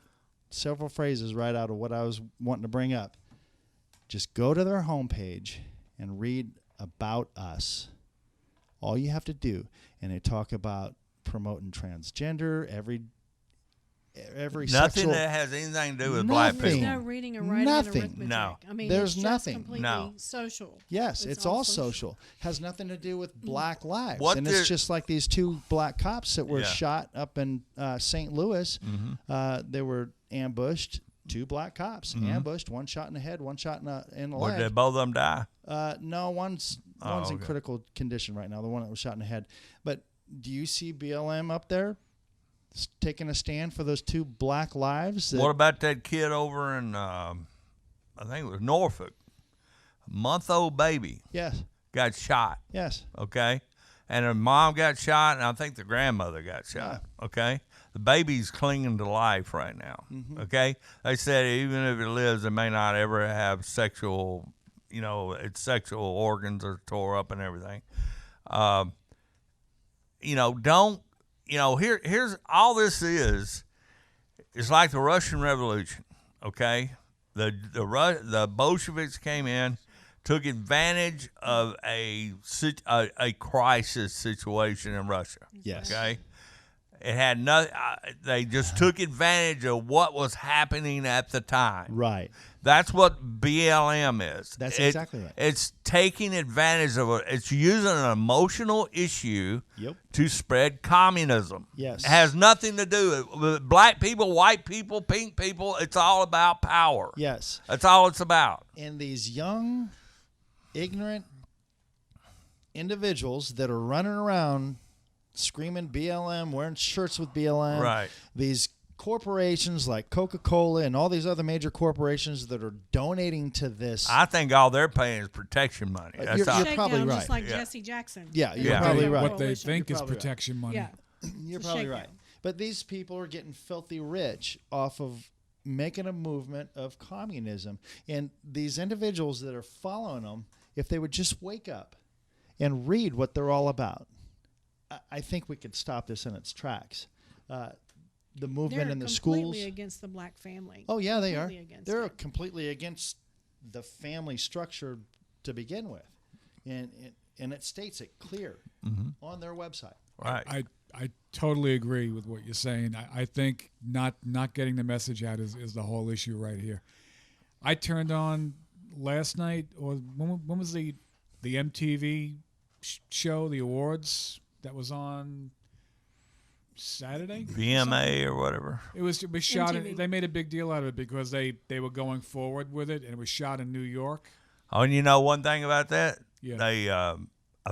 F: several phrases right out of what I was wanting to bring up, just go to their homepage and read about us. All you have to do, and they talk about promoting transgender, every
B: Nothing
F: sexual,
B: that has anything to do with black
F: Nothing.
B: people.
E: No reading and writing
F: Nothing.
E: and arithmetic.
B: No.
E: I mean,
F: There's
E: it's
F: nothing.
E: Just completely
B: No.
E: social.
F: Yes, it's all social. Has nothing to do with black lives.
B: What
F: and
B: did-
F: it's just like these two black cops that were
B: Yeah.
F: shot up in St. Louis.
B: Mm-hmm.
F: They were ambushed. Two black cops ambushed. One shot in the head. One shot in the
B: Or
F: leg.
B: did both of them die?
F: No, one's in
B: okay.
F: critical condition right now. The one that was shot in the head. But do you see BLM up there taking a stand for those two black lives?
B: What about that kid over in, I think it was Norfolk? A month-old baby
F: Yes.
B: got shot,
F: Yes.
B: okay? And her mom got shot, and I think the grandmother got shot, okay? The baby's clinging to life right now, okay? They said even if it lives, it may not ever have sexual, its sexual organs are tore up and everything. Here's all this is like the Russian Revolution, okay? The Bolsheviks came in, took advantage of a crisis situation in Russia.
F: Yes.
B: Okay. It had no. They just took advantage of what was happening at the time.
F: Right.
B: That's what BLM is.
F: That's exactly right.
B: It's taking advantage of it. It's using an emotional issue
F: Yep.
B: to spread communism.
F: Yes.
B: It has nothing to do with black people, white people, pink people. It's all about power.
F: Yes.
B: That's all it's about.
F: And these young, ignorant individuals that are running around screaming BLM, wearing shirts with BLM.
B: Right.
F: These corporations like Coca-Cola and all these other major corporations that are donating to this.
B: I think all they're paying is protection money. That's
F: you're-
B: all.
F: you're
E: Shakedown,
F: probably right.
E: just like
B: Yeah.
E: Jesse Jackson.
F: Yeah, you're
B: Yeah.
F: probably
D: They-
F: right.
D: What they
E: Coalition.
D: think
F: You're
D: is
F: probably right.
D: protection money.
E: Yeah.
F: You're
E: It's a
F: probably
E: shakedown.
F: right. But these people are getting filthy rich off of making a movement of communism. And these individuals that are following them, if they would just wake up and read what they're all about, I think we could stop this in its tracks. The movement
E: They're
F: in the schools.
E: completely against the black family.
F: Oh yeah, they are.
E: Completely against
F: They're
E: it.
F: completely against the family structure to begin with, and it states it clear on their website.
B: Right.
D: I totally agree with what you're saying. I think not getting the message out is the whole issue right here. I turned on last night, or when was the MTV show, the awards that was on Saturday?
B: VMA or whatever.
D: It was shot.
E: MTV.
D: They made a big deal out of it because they were going forward with it, and it was shot in New York.
B: Oh, and you know one thing about that?
D: Yeah.
B: They, I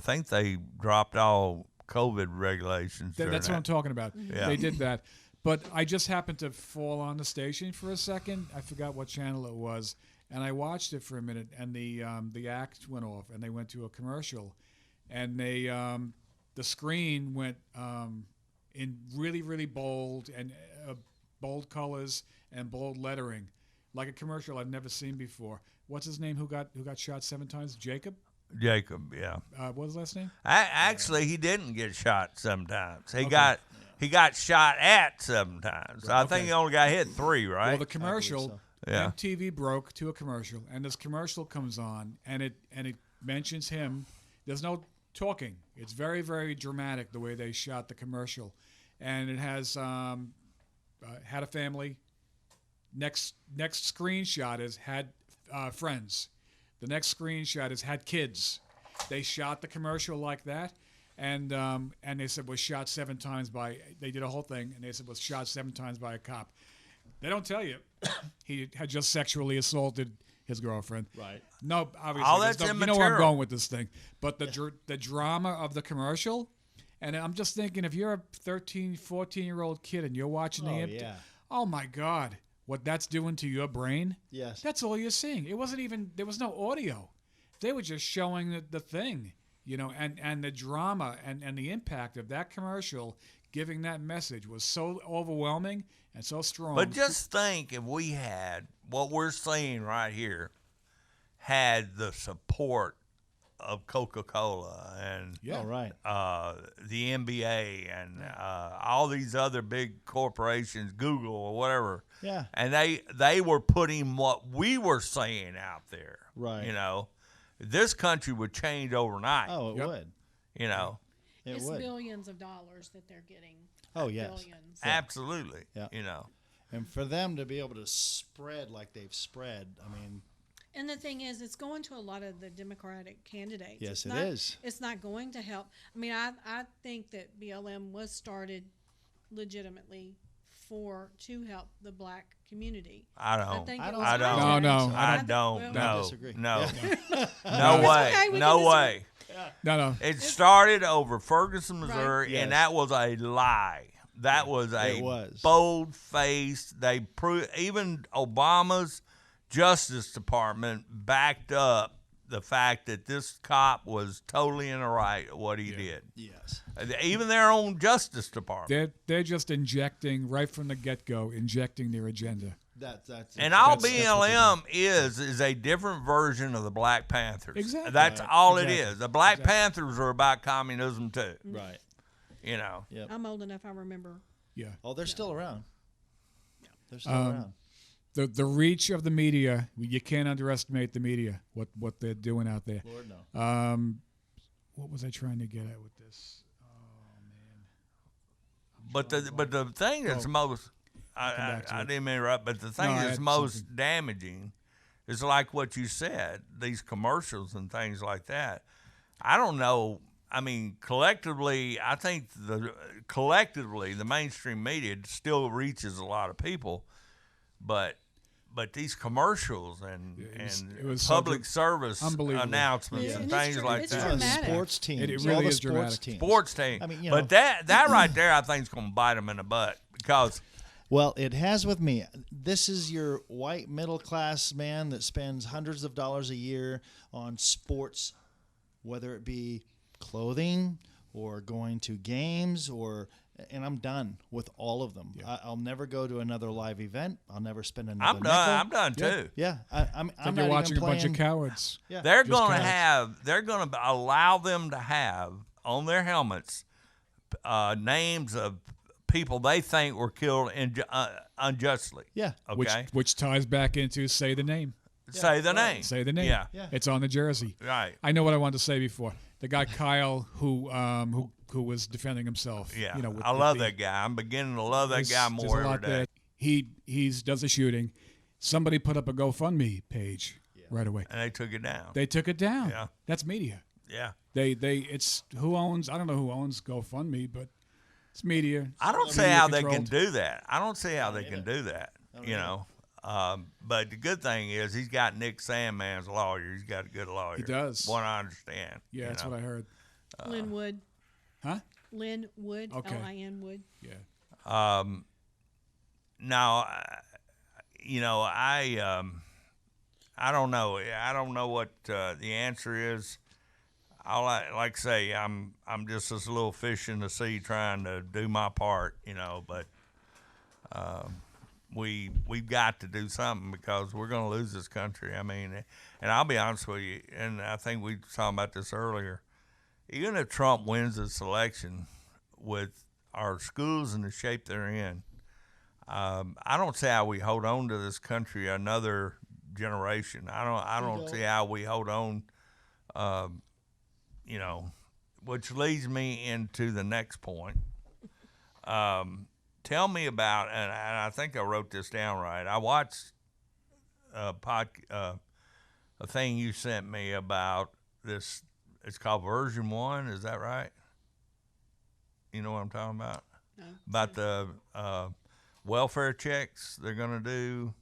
B: think they dropped all COVID regulations. during
D: That's what I'm
B: that.
D: talking about.
B: Yeah.
D: They did that. But I just happened to fall on the station for a second. I forgot what channel it was, and I watched it for a minute. And the act went off, and they went to a commercial, and they the screen went in really, really bold and bold colors and bold lettering, like a commercial I've never seen before. What's his name? Who got shot 7 times? Jacob.
B: Jacob, yeah.
D: What was his last name?
B: Actually, he didn't get shot sometimes. He got shot at 7 times. I think he only got hit 3, right?
D: Well, the commercial,
F: so.
B: Yeah.
D: MTV broke to a commercial, and this commercial comes on, and it mentions him. There's no talking. It's very, very dramatic the way they shot the commercial, and it has had a family. Next screenshot is had friends. The next screenshot is had kids. They shot the commercial like that. And they said was shot 7 times by. They did a whole thing, and they said was shot 7 times by a cop. They don't tell you he had just sexually assaulted his girlfriend.
F: Right.
D: No, obviously.
B: All
D: there's
B: that's
D: no, you know where I'm
B: immaterial.
D: going with this thing. But the drama of the commercial, and I'm just thinking, if you're a 13, 14-year-old kid and you're watching oh my God, what that's doing to your brain.
F: Yes.
D: That's all you're seeing. It wasn't even. There was no audio. they were just showing the thing, and the drama and the impact of that commercial giving that message was so overwhelming and so strong.
B: But just think if we had what we're seeing right here, had the support of Coca-Cola and
D: Yeah.
F: Oh, right.
B: the NBA and all these other big corporations, Google or whatever.
F: Yeah.
B: And they were putting what we were saying out there.
F: Right.
B: This country would change overnight.
F: Oh, it
D: Yep.
F: would. It
E: It's
F: would.
E: billions of dollars that they're getting.
F: Oh, yes.
E: Billions.
B: Absolutely.
F: Yeah. And for them to be able to spread like they've spread, I mean,
E: And the thing is, it's going to a lot of the Democratic candidates.
F: Yes,
E: It's
F: it
E: not,
F: is.
E: It's not going to help. I mean, I think that BLM was started legitimately to help the black community.
B: I don't.
E: think
F: I
E: it
F: don't-
E: was
F: I don't.
E: project.
D: No,
B: I
E: think-
B: don't.
E: well,
B: No.
F: disagree.
B: No.
F: Yeah.
B: No
E: It's
B: way.
E: okay, we
B: No
E: can
B: way.
D: No.
B: It started over Ferguson, Missouri,
F: Yes.
B: and that was a lie. That was
F: It was.
B: bold-faced. Even Obama's Justice Department backed up the fact that this cop was totally in the right at what he did.
F: yes.
B: Even their own Justice Department.
D: They're just injecting right from the get-go, injecting their agenda.
F: That's
B: And all
D: that's what they
B: BLM is a different version of the Black Panthers.
D: Exactly.
B: That's
F: Right.
B: all it
D: Exactly.
B: is. The Black
D: Exactly.
B: Panthers are about communism too.
F: right. Yep.
E: I'm old enough, I remember.
D: Yeah.
F: Oh, they're still around. They're still
D: Um,
F: around.
D: The reach of the media, you can't underestimate the media, what they're doing out there.
F: Lord, no.
D: What was I trying to get at with this?
B: But the thing that's most
D: back to
B: I
D: it.
B: didn't mean to interrupt, but the thing
D: No, I
B: that's
D: had
B: most
D: something.
B: damaging is like what you said, these commercials and things like that. I don't know. I mean, collectively, I think the mainstream media still reaches a lot of people, but these commercials and
D: it was so
B: public service
D: unbelievable.
B: announcements
E: Yeah.
B: and
E: And it's
B: things
E: dra-
B: like
E: it's
B: that.
E: dramatic.
F: Sports teams.
D: It
F: all
D: really
F: the
D: is
F: sports
D: dramatic.
F: teams.
B: Sports team.
F: I mean,
B: but that right there, I think, is going to bite them in the butt because
F: Well, it has with me. This is your white middle class man that spends hundreds of dollars a year on sports, whether it be clothing or going to games and I'm done with all of them. I'll never go to another live event. I'll never spend another
B: I'm done. I'm
F: nickel.
B: done too.
F: Yeah, I'm
D: Like
F: not
D: you're watching
F: even
D: a bunch of
F: playing-
D: cowards.
F: Yeah.
B: They're
D: Just
B: going to
D: cowards.
B: have. They're going to allow them to have on their helmets names of people they think were killed unjustly.
F: Yeah.
B: Okay.
D: Which ties back into say the name.
B: Say the name.
D: Say the name.
B: Yeah.
F: Yeah.
D: It's on the jersey.
B: Right.
D: I know what I wanted to say before. The guy Kyle who was defending himself.
B: Yeah.
D: With
B: I
D: the-
B: love
D: the-
B: that guy. I'm beginning to love that
D: there's-
B: guy
D: there's
B: more
D: a lot
B: every day.
D: there. He does a shooting. Somebody put up a GoFundMe page right away.
B: And they took it down.
D: They took it down.
B: Yeah.
D: That's media.
B: yeah.
D: It's who owns. I don't know who owns GoFundMe, but it's media.
B: I don't see
D: Media
B: how they can
D: controlled.
B: do that. I don't see how they can do that. You know. But the good thing is he's got Nick Sandman's lawyer. He's got a good lawyer.
D: He does.
B: What I understand.
D: Yeah, that's what I heard.
E: Lynn Wood.
D: Huh?
E: Lynn Wood.
D: Okay.
E: Lin Wood.
D: Yeah.
B: Now, I don't know. I don't know what the answer is. Like I say, I'm just this little fish in the sea trying to do my part, But we've got to do something because we're going to lose this country. I mean, and I'll be honest with you, and I think we were talking about this earlier. Even if Trump wins this election with our schools in the shape they're in, I don't see how we hold on to this country another generation. I don't see how we hold on. Which leads me into the next point. Tell me about, and I think I wrote this down right. I watched a thing you sent me about this. It's called Version 1. Is that right? You know what I'm talking about?
E: No.
B: About the welfare checks they're going to do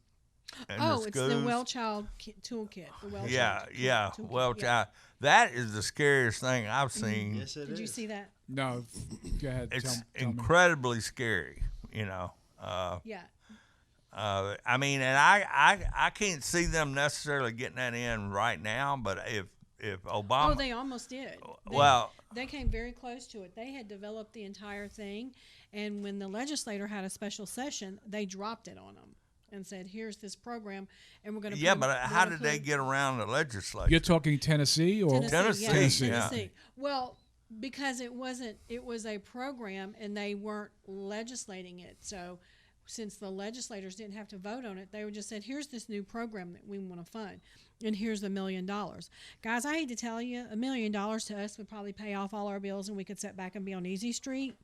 B: in the
E: Oh, it's the
B: schools.
E: Well Child Toolkit. The Well
B: Yeah,
E: Child
B: yeah.
E: Toolkit.
B: Well,
E: Yeah.
B: that is the scariest thing I've seen.
F: Yes, it
E: Did you
F: is.
E: see that?
D: No, go ahead.
B: It's
D: tell me.
B: incredibly scary,
E: Yeah.
B: I mean, and I can't see them necessarily getting that in right now, but if Obama.
E: Oh, they almost did.
B: Well,
E: They came very close to it. They had developed the entire thing, and when the legislator had a special session, they dropped it on them and said, "Here's this program, and we're going to."
B: yeah, but how did they get around the legislature?
D: You're talking Tennessee or
B: Tennessee,
E: Yeah,
B: yeah.
E: Tennessee. Well, because it wasn't. It was a program, and they weren't legislating it. So, since the legislators didn't have to vote on it, they were just said, "Here's this new program that we want to fund, and here's $1 million." Guys, I hate to tell you, $1 million to us would probably pay off all our bills, and we could sit back and be on easy street.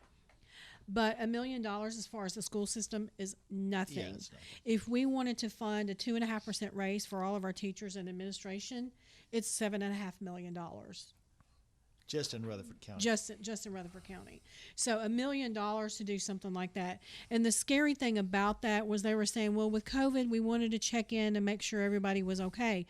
E: But $1 million, as far as the school system, is nothing.
F: Yeah, it's nothing.
E: If we wanted to fund a 2.5% raise for all of our teachers and administration, it's $7.5 million.
F: Just in Rutherford County.
E: Just in Rutherford County. So $1 million to do something like that. And the scary thing about that was they were saying, well, with COVID, we wanted to check in and make sure everybody was okay.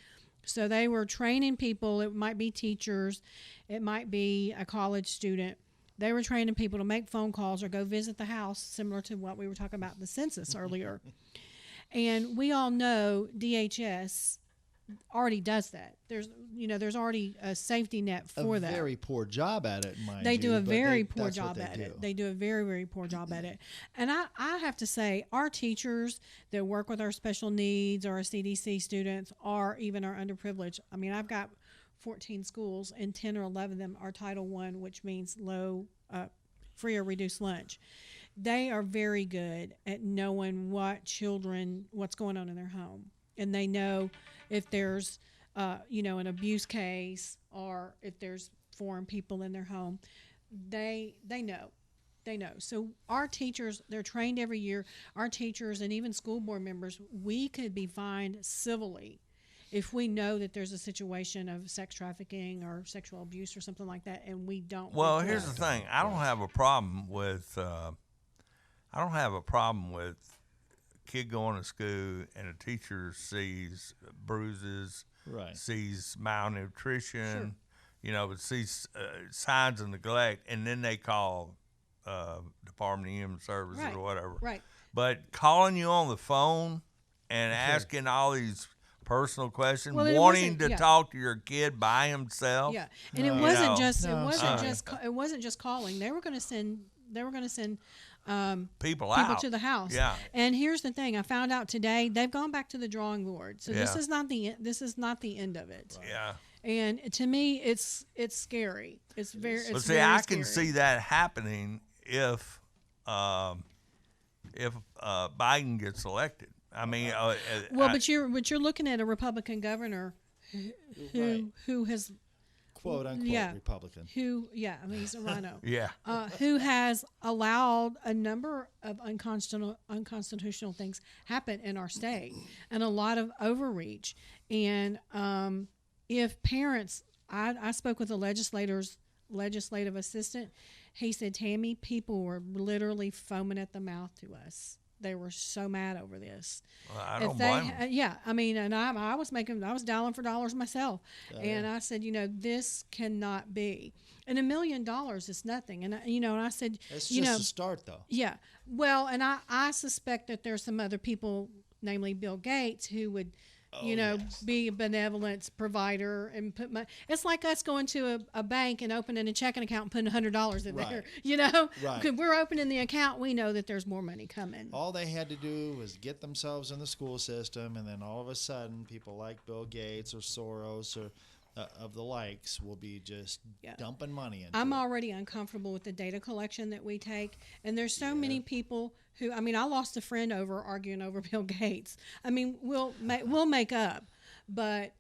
E: So they were training people. It might be teachers. It might be a college student. They were training people to make phone calls or go visit the house, similar to what we were talking about in the census earlier. And we all know DHS already does that. There's already a safety net for that.
F: A very poor job at it, mind
E: They
F: you.
E: do a
F: but
E: very poor
F: that's what
E: job
F: they
E: at
F: do.
E: it. They do a very, very poor job at it. And I have to say, our teachers that work with our special needs or our CDC students or even our underprivileged, I mean, I've got 14 schools and 10 or 11 of them are Title I, which means free or reduced lunch. They are very good at knowing what's going on in their home. And they know if there's an abuse case or if there's foreign people in their home. They know. So our teachers, they're trained every year. Our teachers and even school board members, we could be fined civilly if we know that there's a situation of sex trafficking or sexual abuse or something like that, and we don't.
B: Well,
E: report
B: here's
E: it.
B: the thing. I don't have a problem with. Kid going to school and a teacher sees bruises,
F: Right.
B: sees malnutrition, sees signs of neglect, and then they call Department of Human Services
E: Right.
B: or whatever.
E: Right.
B: But calling you on the phone and asking all these personal questions,
E: Well, it
B: wanting
E: wasn't-
B: to
E: yeah.
B: talk to your kid by himself.
E: Yeah, and
F: No.
E: it wasn't
B: No.
E: just
F: No,
E: it wasn't just calling. They were going to send
B: People
E: people
B: out
E: to the house.
B: Yeah.
E: And here's the thing: I found out today they've gone back to the drawing board. So this
B: Yeah.
E: is not the end of it.
B: Yeah.
E: And to me, it's scary. It's very. It's
B: But see,
E: very
B: I can
E: scary.
B: see that happening if Biden gets elected. I mean,
E: Well, but you're looking at a Republican governor
F: Right.
E: who has
F: Quote unquote
E: Yeah.
F: Republican.
E: I mean he's a rhino.
B: yeah,
E: Who has allowed a number of unconstitutional things happen in our state and a lot of overreach. And if parents, I spoke with the legislative assistant. He said, Tammy, people were literally foaming at the mouth to us. They were so mad over this.
B: well, I don't blame 'em.
E: Yeah, I mean, and I was dialing for dollars myself, and I said, this cannot be. And $1 million is nothing, and and I said,
F: It's just a start, though.
E: yeah, well, and I suspect that there's some other people, namely Bill Gates, who would.
F: Yes.
E: Be a benevolence provider and put money. It's like us going to a bank and opening a checking account and putting $100 in there.
F: Right.
E: Because we're opening the account, we know that there's more money coming.
F: All they had to do was get themselves in the school system, and then all of a sudden, people like Bill Gates or Soros or of the likes will be just
E: Yeah.
F: dumping money into
E: I'm
F: it.
E: already uncomfortable with the data collection that we take, and there's so many people who. I mean, I lost a friend arguing over Bill Gates. I mean, we'll make up, but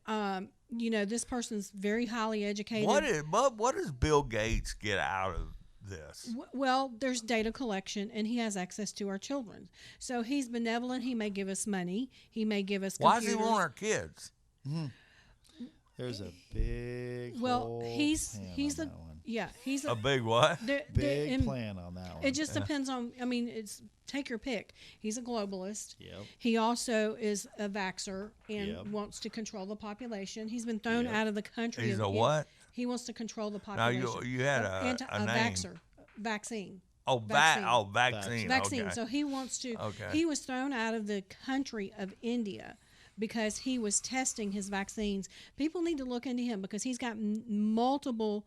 E: this person's very highly educated.
B: What does Bill Gates get out of this?
E: Well, there's data collection, and he has access to our children. So he's benevolent. He may give us money. He may give us.
B: Why does he
E: computers.
B: want our kids?
F: There's a big
E: Well,
F: whole
E: he's
F: plan
E: he's
F: on
E: a
F: that one.
E: yeah he's
B: A big what?
F: Big plan on that one.
E: It just depends on. I mean, take your pick. He's a globalist.
F: Yep.
E: He also is a vaxxer and
F: Yep.
E: wants to control the population. He's been thrown
F: Yep.
E: out of the country.
B: He's
E: of
B: a what?
E: He wants to control the
B: Now
E: population.
B: you had
E: a
B: a name.
E: vaxxer, vaccine.
B: Oh,
E: vaccine.
B: vaccine.
E: Vaccine.
B: Okay.
E: So he wants to.
B: Okay.
E: He was thrown out of the country of India because he was testing his vaccines. People need to look into him because he's got multiple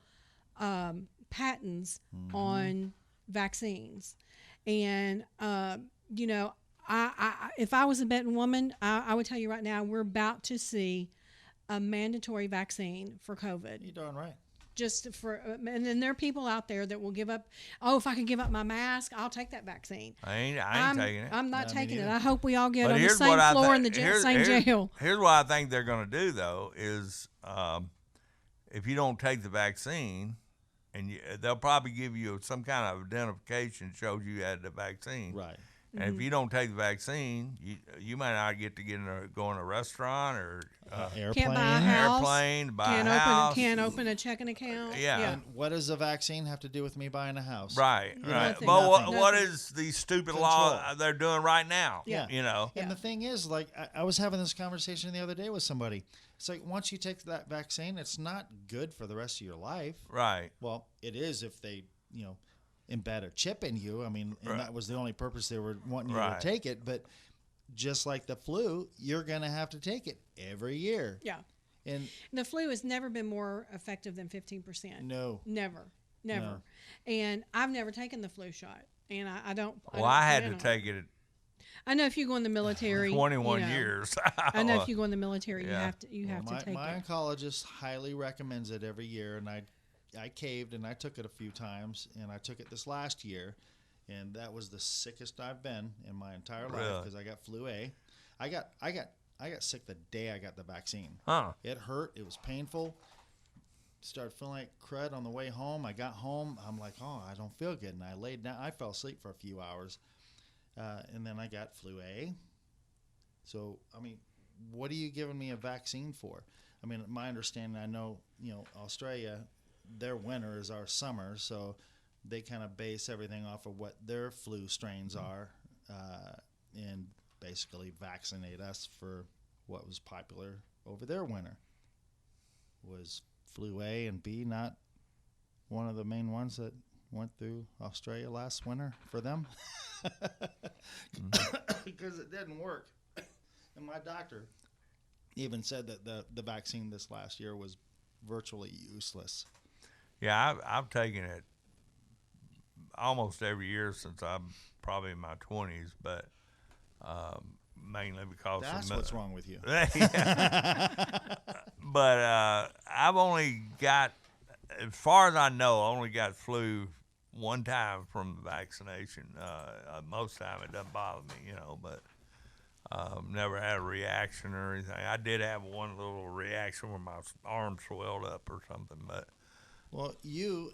E: patents on vaccines. And, you know, if I was a betting woman, I would tell you right now, we're about to see a mandatory vaccine for COVID.
G: You're darn right.
E: Just for, and then there are people out there that will give up. Oh, if I can give up my mask, I'll take that vaccine.
B: I ain't taking it.
E: I'm not
G: No, me
E: taking it.
G: neither.
E: I hope we all get
B: But
E: on the
B: here's
E: same
B: what I
E: floor in
B: think-
E: the
B: here's-
E: same
B: here's-
E: jail.
B: Here's what I think they're going to do, though, is if you don't take the vaccine, and they'll probably give you some kind of identification that shows you had the vaccine.
G: Right.
B: And if you don't take the vaccine, you might not get to go in a restaurant or
G: Airplane.
E: Can't buy a house.
B: airplane, buy
E: Can't
B: a house.
E: Can't open a checking account.
B: Yeah.
G: And what does a vaccine have to do with me buying a house?
B: Right, right.
E: Nothing.
B: But
G: Nothing.
B: what is these stupid laws they're doing right now?
E: Yeah.
B: You know?
G: And the thing is, like, I was having this conversation the other day with somebody. It's like, once you take that vaccine, it's not good for the rest of your life.
B: Right.
G: Well, it is if they, embed a chip in you. I mean, and
B: Right.
G: that was the only purpose they were wanting you
B: Right.
G: to take it. But just like the flu, you're going to have to take it every year.
E: Yeah.
G: And
E: The flu has never been more effective than 15%.
G: no,
E: Never.
G: No.
E: And I've never taken the flu shot. And I don't.
B: Well, I had
E: plan
B: to
E: on it.
B: take it
E: I know if you go in the military.
B: at 21
E: you know,
B: years.
E: I know if you go in the military, you
B: Yeah.
E: have to. You
G: well,
E: have
G: my,
E: to take
G: my
E: it.
G: oncologist highly recommends it every year. And I caved and I took it a few times. And I took it this last year. And that was the sickest I've been in my entire life
B: Really?
G: because I got flu A. I got sick the day I got the vaccine.
B: Huh.
G: It hurt. It was painful. Started feeling like crud on the way home. I got home. I'm like, oh, I don't feel good. And I laid down. I fell asleep for a few hours. And then I got flu A. So, I mean, what are you giving me a vaccine for? I mean, my understanding, I know, Australia, their winter is our summer. So they kind of base everything off of what their flu strains are and basically vaccinate us for what was popular over their winter. Was flu A and B not one of the main ones that went through Australia last winter for them? Because it didn't work. And my doctor even said that the vaccine this last year was virtually useless.
B: Yeah, I've taken it almost every year since I'm probably in my 20s, but mainly because
G: That's
B: of
G: what's wrong with you.
B: But I've only got, as far as I know, I only got flu one time from the vaccination. Most of the time it doesn't bother me, but never had a reaction or anything. I did have one little reaction where my arm swelled up or something, but
G: Well, you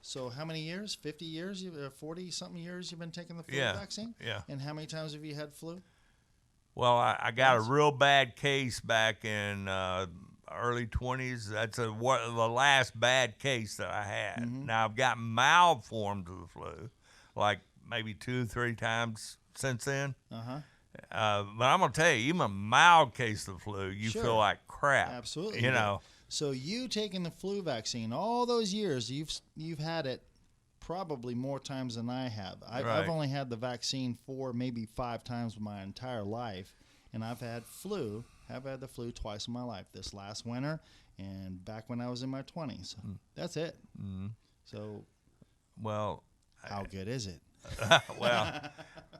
G: so how many years? 50 years? 40-something years you've been taking the flu
B: Yeah,
G: vaccine?
B: yeah.
G: And how many times have you had flu?
B: well, I got a real bad case back in early 20s. That's the last bad case that I had. Now, I've got mild forms of the flu, like maybe 2-3 times since then.
G: Uh-huh.
B: But I'm going to tell you, even a mild case of the flu, you
G: Sure.
B: feel like crap.
G: Absolutely.
B: You know.
G: So you taking the flu vaccine all those years, you've had it probably more times than I have. I've
B: Right.
G: only had the vaccine 4, maybe 5 times my entire life, and I've had the flu twice in my life. This last winter and back when I was in my 20s. That's it.
B: Mm-hmm.
G: So
B: Well,
G: how good is it?
B: well,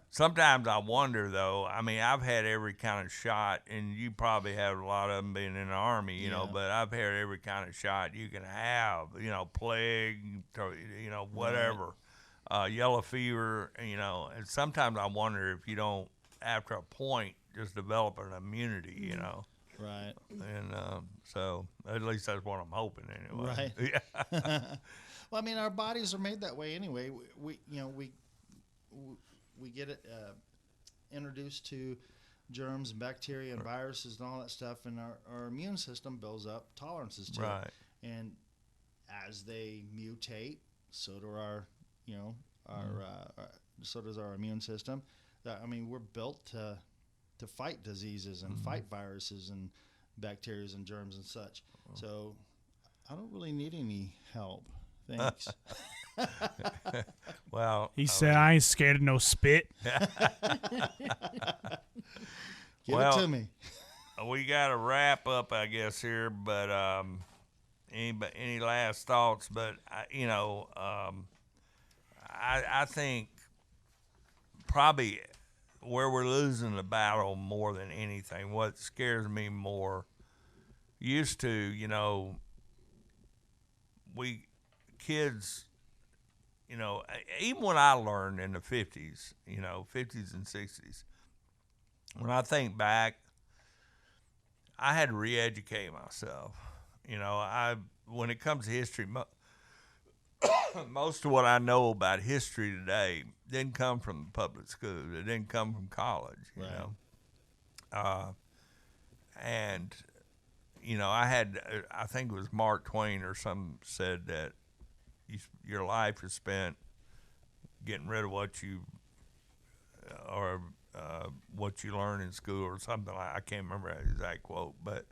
B: sometimes I wonder, though. I mean, I've had every kind of shot, and you probably have a lot of them being in the Army, you know,
G: Yeah.
B: but I've had every kind of shot you can have, plague, whatever, yellow fever, and sometimes I wonder if you don't, after a point, just develop an immunity,
G: Right.
B: and so at least that's what I'm hoping anyway.
G: Right.
B: Yeah.
G: Well, I mean, our bodies are made that way anyway. We get it introduced to germs and bacteria and viruses and all that stuff, and our immune system builds up tolerances to
B: Right.
G: it. And as they mutate, so do so does our immune system. I mean, we're built to fight diseases and fight viruses and bacteria and germs and such. So I don't really need any help. Thanks.
B: Well,
C: He said, "I ain't scared of no spit."
F: Give
B: Well,
F: it to me.
B: we got to wrap up, I guess, here. But any last thoughts? But I think probably where we're losing the battle more than anything, what scares me more, used to, we kids, even when I learned in the 50s, 50s and 60s, when I think back, I had to re-educate myself. When it comes to history, most of what I know about history today didn't come from public schools. It didn't come from college, you
F: Right.
B: know. And I think it was Mark Twain or some said that your life is spent getting rid of what you what you learn in school or something like. I can't remember that exact quote, but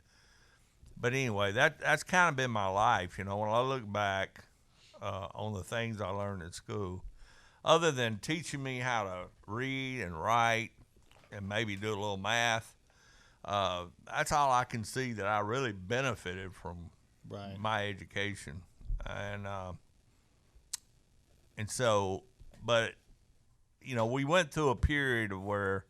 B: anyway, that's kind of been my life. When I look back on the things I learned in school, other than teaching me how to read and write and maybe do a little math, that's all I can see that I really benefited from
F: Right.
B: my education. And so, but we went through a period of where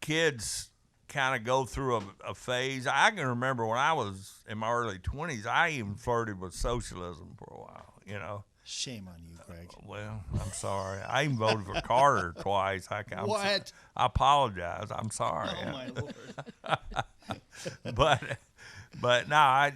B: kids kind of go through a phase. I can remember when I was in my early 20s, I even flirted with socialism for a while.
F: Shame on you, Greg.
B: Well, I'm sorry. I even voted for Carter twice.
F: What?
B: I apologize. I'm sorry.
F: Oh my lord.
B: But no, I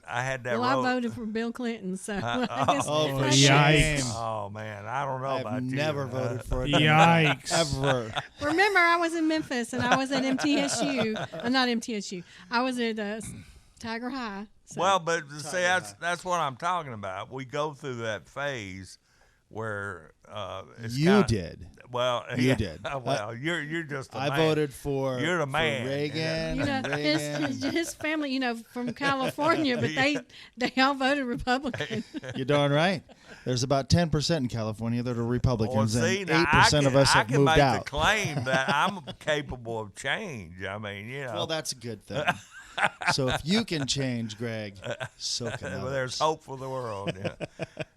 B: had that.
E: Well, I
B: road.
E: voted for Bill Clinton, so I guess
F: Oh, for
E: I
F: shame.
E: guess-
B: Oh man, I don't know
F: I've
B: about you.
F: never voted for a
C: Yikes.
F: ever.
E: Remember, I was in Memphis and I was at MTSU. Not MTSU. I was at Tiger High. So.
B: Well, but see, that's what I'm talking about. We go through that phase where it's
F: You
B: kinda,
F: did.
B: Well,
F: You
B: yeah,
F: did.
B: Well, you're just.
F: I voted for.
B: You're the
F: for
B: man.
F: Reagan.
E: you know,
F: and Reagan.
E: his family, from California, but they all voted Republican.
F: You're darn right. There's about 10% in California that are Republicans,
B: Well, see,
F: and
B: now
F: 8% of us
B: I
F: have
B: can
F: moved
B: make
F: out.
B: the claim that I'm capable of change. I mean,
F: Well, that's a good thing. So if you can change, Greg, so can
B: well,
F: others.
B: there's hope for the world. Yeah.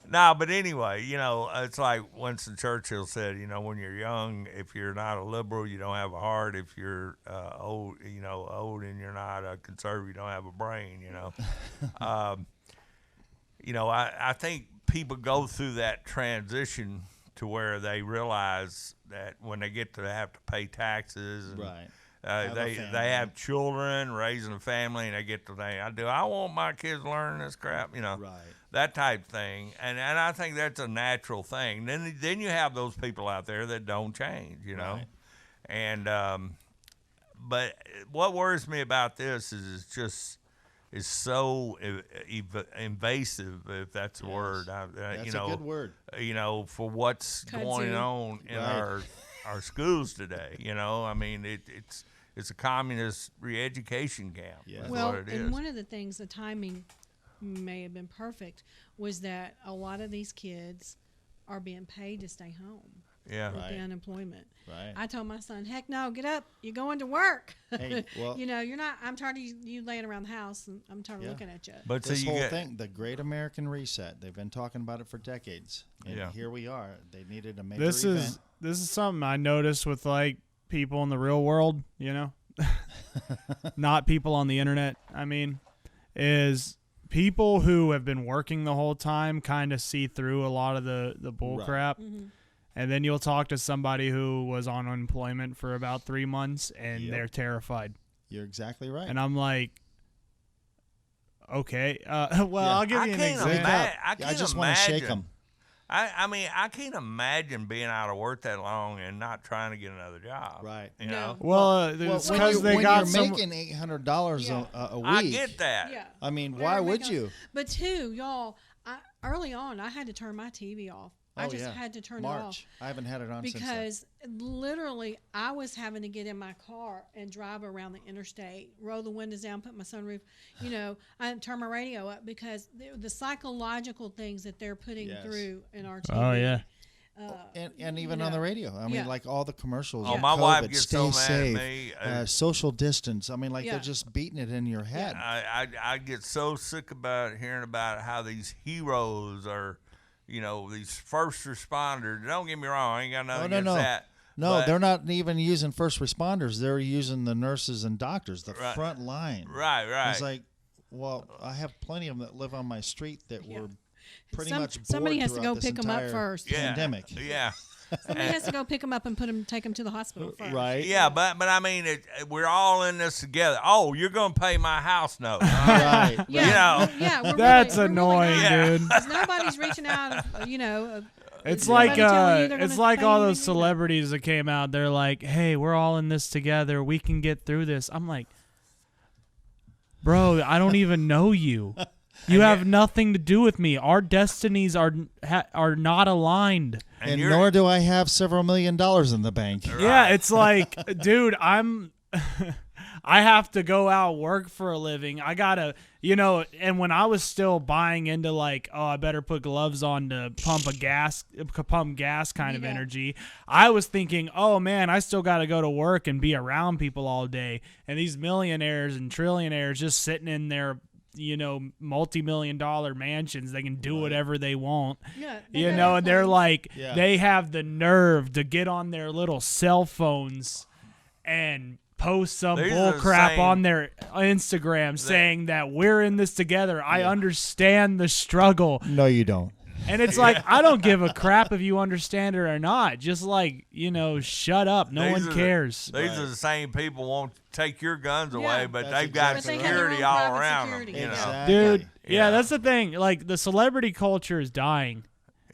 B: No, but anyway, it's like Winston Churchill said, when you're young, if you're not a liberal, you don't have a heart. If you're old, old and you're not a conservative, you don't have a brain. I think people go through that transition to where they realize that when they get to have to pay taxes and
F: Right. Have a
B: they
F: family.
B: have children, raising a family, and they get to think, I want my kids learning this crap,
F: Right.
B: that type thing. And I think that's a natural thing. Then you have those people out there that don't change,
F: Right.
B: And but what worries me about this is it's just is so invasive, if that's a word.
F: That's a good word.
B: For what's going
E: Kudzu.
B: on in
F: Right.
B: our schools today. I mean, it's a communist re-education camp.
F: Yeah.
B: That's
E: Well,
B: what it
E: and
B: is.
E: one of the things, the timing may have been perfect, was that a lot of these kids are being paid to stay home
B: Yeah.
E: with the
F: Right.
E: unemployment.
F: Right.
E: I told my son, heck no, get up. You're going to work.
F: Hey, well-
E: you're not, I'm tired of you laying around the house and I'm tired of
F: Yeah.
E: looking at you.
B: But so
F: This
B: you
F: whole
B: get
F: thing, the Great American Reset, they've been talking about it for decades. And
B: Yeah.
F: here we are. They needed a major
C: This
F: event.
C: is something I noticed with like people in the real world, not people on the internet. I mean, is people who have been working the whole time kind of see through a lot of the bull
F: Right.
C: crap. And then you'll talk to somebody who was on unemployment for about 3 months and
F: Yep.
C: they're terrified.
F: You're exactly right.
C: And I'm like, okay, well,
F: Yeah.
C: I'll give
B: I
C: you an
B: can't
C: example.
B: imagine. I
F: I
B: can't
F: just want to shake
B: imagine.
F: them.
B: I mean, I can't imagine being out of work that long and not trying to get another job.
F: Right.
B: You
E: No.
B: know?
C: Well,
F: Well,
C: it's
F: when
C: because they
F: when
C: got
F: you're
C: some.
F: making $800
E: Yeah.
F: a week.
B: I get that.
E: Yeah.
F: I mean,
E: We're
F: why would
E: making-
F: you?
E: But two, y'all, early on, I had to turn my TV off. I
F: Oh,
E: just
F: yeah.
E: had to turn it off.
F: March. I haven't had it on since then.
E: Because literally, I was having to get in my car and drive around the interstate, roll the windows down, put my sunroof, I turn my radio up because the psychological things that they're putting
F: Yes.
E: through in our TV.
C: Oh, yeah.
G: And even on the radio. I mean,
E: Yeah.
G: like all the commercials.
B: Oh,
G: with
B: my wife
G: COVID,
B: gets
G: stay
B: so mad
G: safe,
B: at me.
G: social distance. I mean, like
E: Yeah.
G: they're just beating it in your head.
B: I get so sick about hearing about how these heroes are, these first responders. Don't get me wrong, I ain't got nothing against that.
G: No,
B: but-
G: they're not even using first responders. They're using the nurses and doctors, the
B: Right.
G: front line.
B: Right.
G: It's like, well, I have plenty of them that live on my street that were pretty much bored
E: somebody has to
G: throughout
E: go
G: this
E: pick them up
G: entire
E: first.
B: Yeah.
G: pandemic.
B: Yeah.
E: Somebody has to go pick them up and take them to the hospital first.
G: Right.
B: Yeah, but I mean, we're all in this together. Oh, you're gonna pay my house note.
G: Right.
E: Yeah,
B: You know.
E: yeah,
C: That's
E: we're
C: annoying,
E: not.
C: dude.
E: 'Cause nobody's reaching out.
C: It's
E: Is
C: like
E: anybody telling you they're
C: it's
E: gonna
C: like
E: pay
C: all
E: you
C: those
E: anything?
C: celebrities that came out. They're like, "Hey, we're all in this together. We can get through this." I'm like, "Bro, I don't even know you. You have nothing to do with me. Our destinies are not aligned."
G: And
B: you're-
G: nor do I have several $1 million in the bank.
C: Yeah, it's like, dude, I have to go out work for a living. I gotta, and when I was still buying into like, oh, I better put gloves on to pump gas kind of
E: Yeah.
C: energy, I was thinking, oh man, I still gotta go to work and be around people all day. And these millionaires and trillionaires just sitting in their, multi-million-dollar mansions, they can do whatever they want.
E: Yeah,
C: And they're like,
G: Yeah.
C: they have the nerve to get on their little cell phones and post some
B: These
C: bull
B: are the
C: crap
B: same-
C: on their Instagram saying that we're in this together. I understand the struggle.
G: No, you don't.
C: And it's like, I don't give a crap if you understand it or not. Just like, shut up. No
B: These
C: one
B: are the-
C: cares.
B: These are the same people won't take your guns away,
E: Yeah.
B: but
G: That's
B: they've got
G: exactly
E: But they have their
B: security
E: own
B: all
E: private
B: around
E: security.
B: them.
G: Exactly.
C: Dude,
B: Yeah.
C: yeah, that's the thing. Like, the celebrity culture is dying.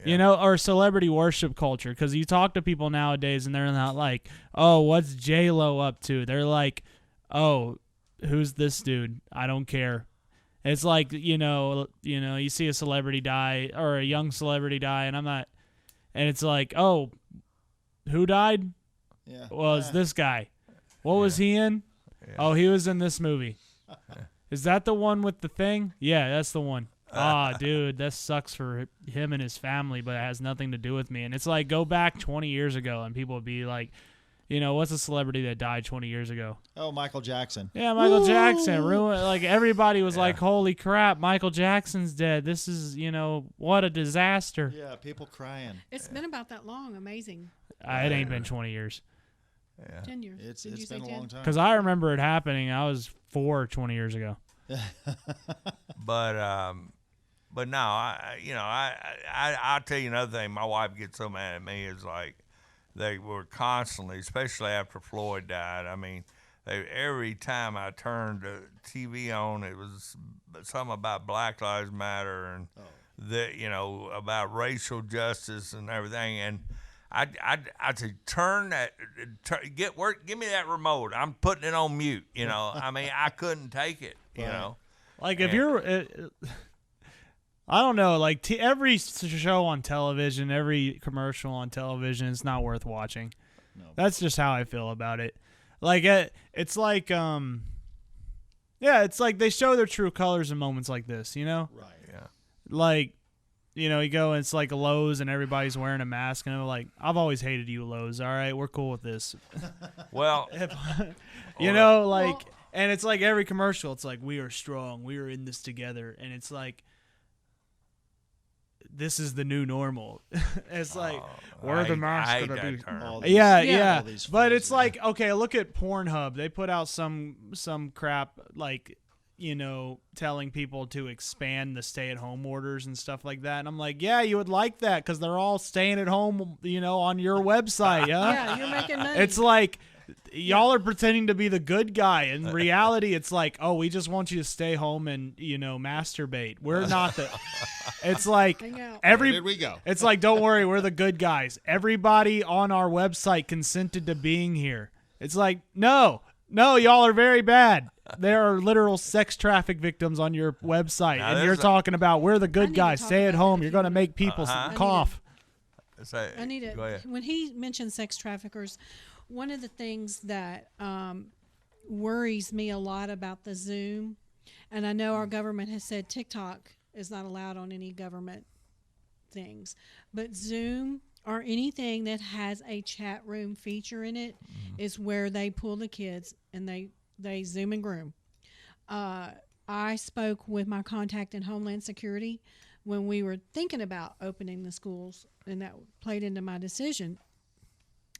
C: Or celebrity worship culture. Because you talk to people nowadays and they're not like, oh, what's J-Lo up to? They're like, oh, who's this dude? I don't care. It's like, you see a celebrity die or a young celebrity die, and it's like, oh, who died?
G: Yeah.
C: Well, it's this guy. What was he in? Oh, he was in this movie. Is that the one with the thing? Yeah, that's the one. Dude, that sucks for him and his family, but it has nothing to do with me. And it's like, go back 20 years ago, and people would be like, what's a celebrity that died 20 years ago?
G: Oh, Michael Jackson.
C: Yeah, Michael Jackson. Like, everybody was like, holy crap, Michael Jackson's dead. This is, what a disaster.
G: Yeah, people crying.
E: It's been about that long. Amazing.
C: It ain't been 20 years.
E: 10 years.
G: It's
E: Did you say
G: been a
E: 10?
G: long time.
C: Because I remember it happening. I was 20 years ago.
B: But no, I'll tell you another thing. My wife gets so mad at me is like they were constantly, especially after Floyd died. I mean, every time I turned the TV on, it was something about Black Lives Matter and about racial justice and everything. And I said, give me that remote. I'm putting it on mute. I mean, I couldn't take it.
C: Like, if you're, I don't know, like every show on television, every commercial on television, it's not worth watching.
G: No.
C: That's just how I feel about it. Like, it's like, it's like they show their true colors in moments like this,
G: Right.
B: Yeah.
C: Like, you go and it's like a Lowe's and everybody's wearing a mask, and I'm like, I've always hated you, Lowe's. All right, we're cool with this.
B: Well,
C: And it's like every commercial, it's like, we are strong, we are in this together, and it's like, this is the new normal. It's like, we're the
B: I
C: mask
B: hate
C: gonna
B: that
C: be.
B: term.
G: All these-
C: Yeah.
G: all these
C: But it's
G: phrases.
C: like, okay, look at Pornhub. They put out some crap like, telling people to expand the stay-at-home orders and stuff like that. And I'm like, yeah, you would like that because they're all staying at home, on your website.
E: Yeah, you're making money.
C: It's like, y'all are pretending to be the good guy. In reality, it's like, oh, we just want you to stay home and, masturbate. We're not the. It's like
E: Hang out.
G: Where did we go?
C: it's like, don't worry, we're the good guys. Everybody on our website consented to being here. It's like, no, y'all are very bad. There are literal sex traffic victims on your website,
B: Now,
C: and
B: there's
C: you're
B: a-
C: talking about we're the
E: I
C: good
E: need to
C: guys.
E: talk
C: Stay at
E: about
C: home.
E: that
C: You're
E: if
C: going to
E: you
C: make people
B: Uh-huh.
C: cough.
E: I need it.
B: Go ahead.
E: When he mentioned sex traffickers, one of the things that worries me a lot about the Zoom, and I know our government has said TikTok is not allowed on any government things, but Zoom or anything that has a chat room feature in it is where they pull the kids and they Zoom and groom. Uh, I spoke with my contact in Homeland Security when we were thinking about opening the schools, and that played into my decision.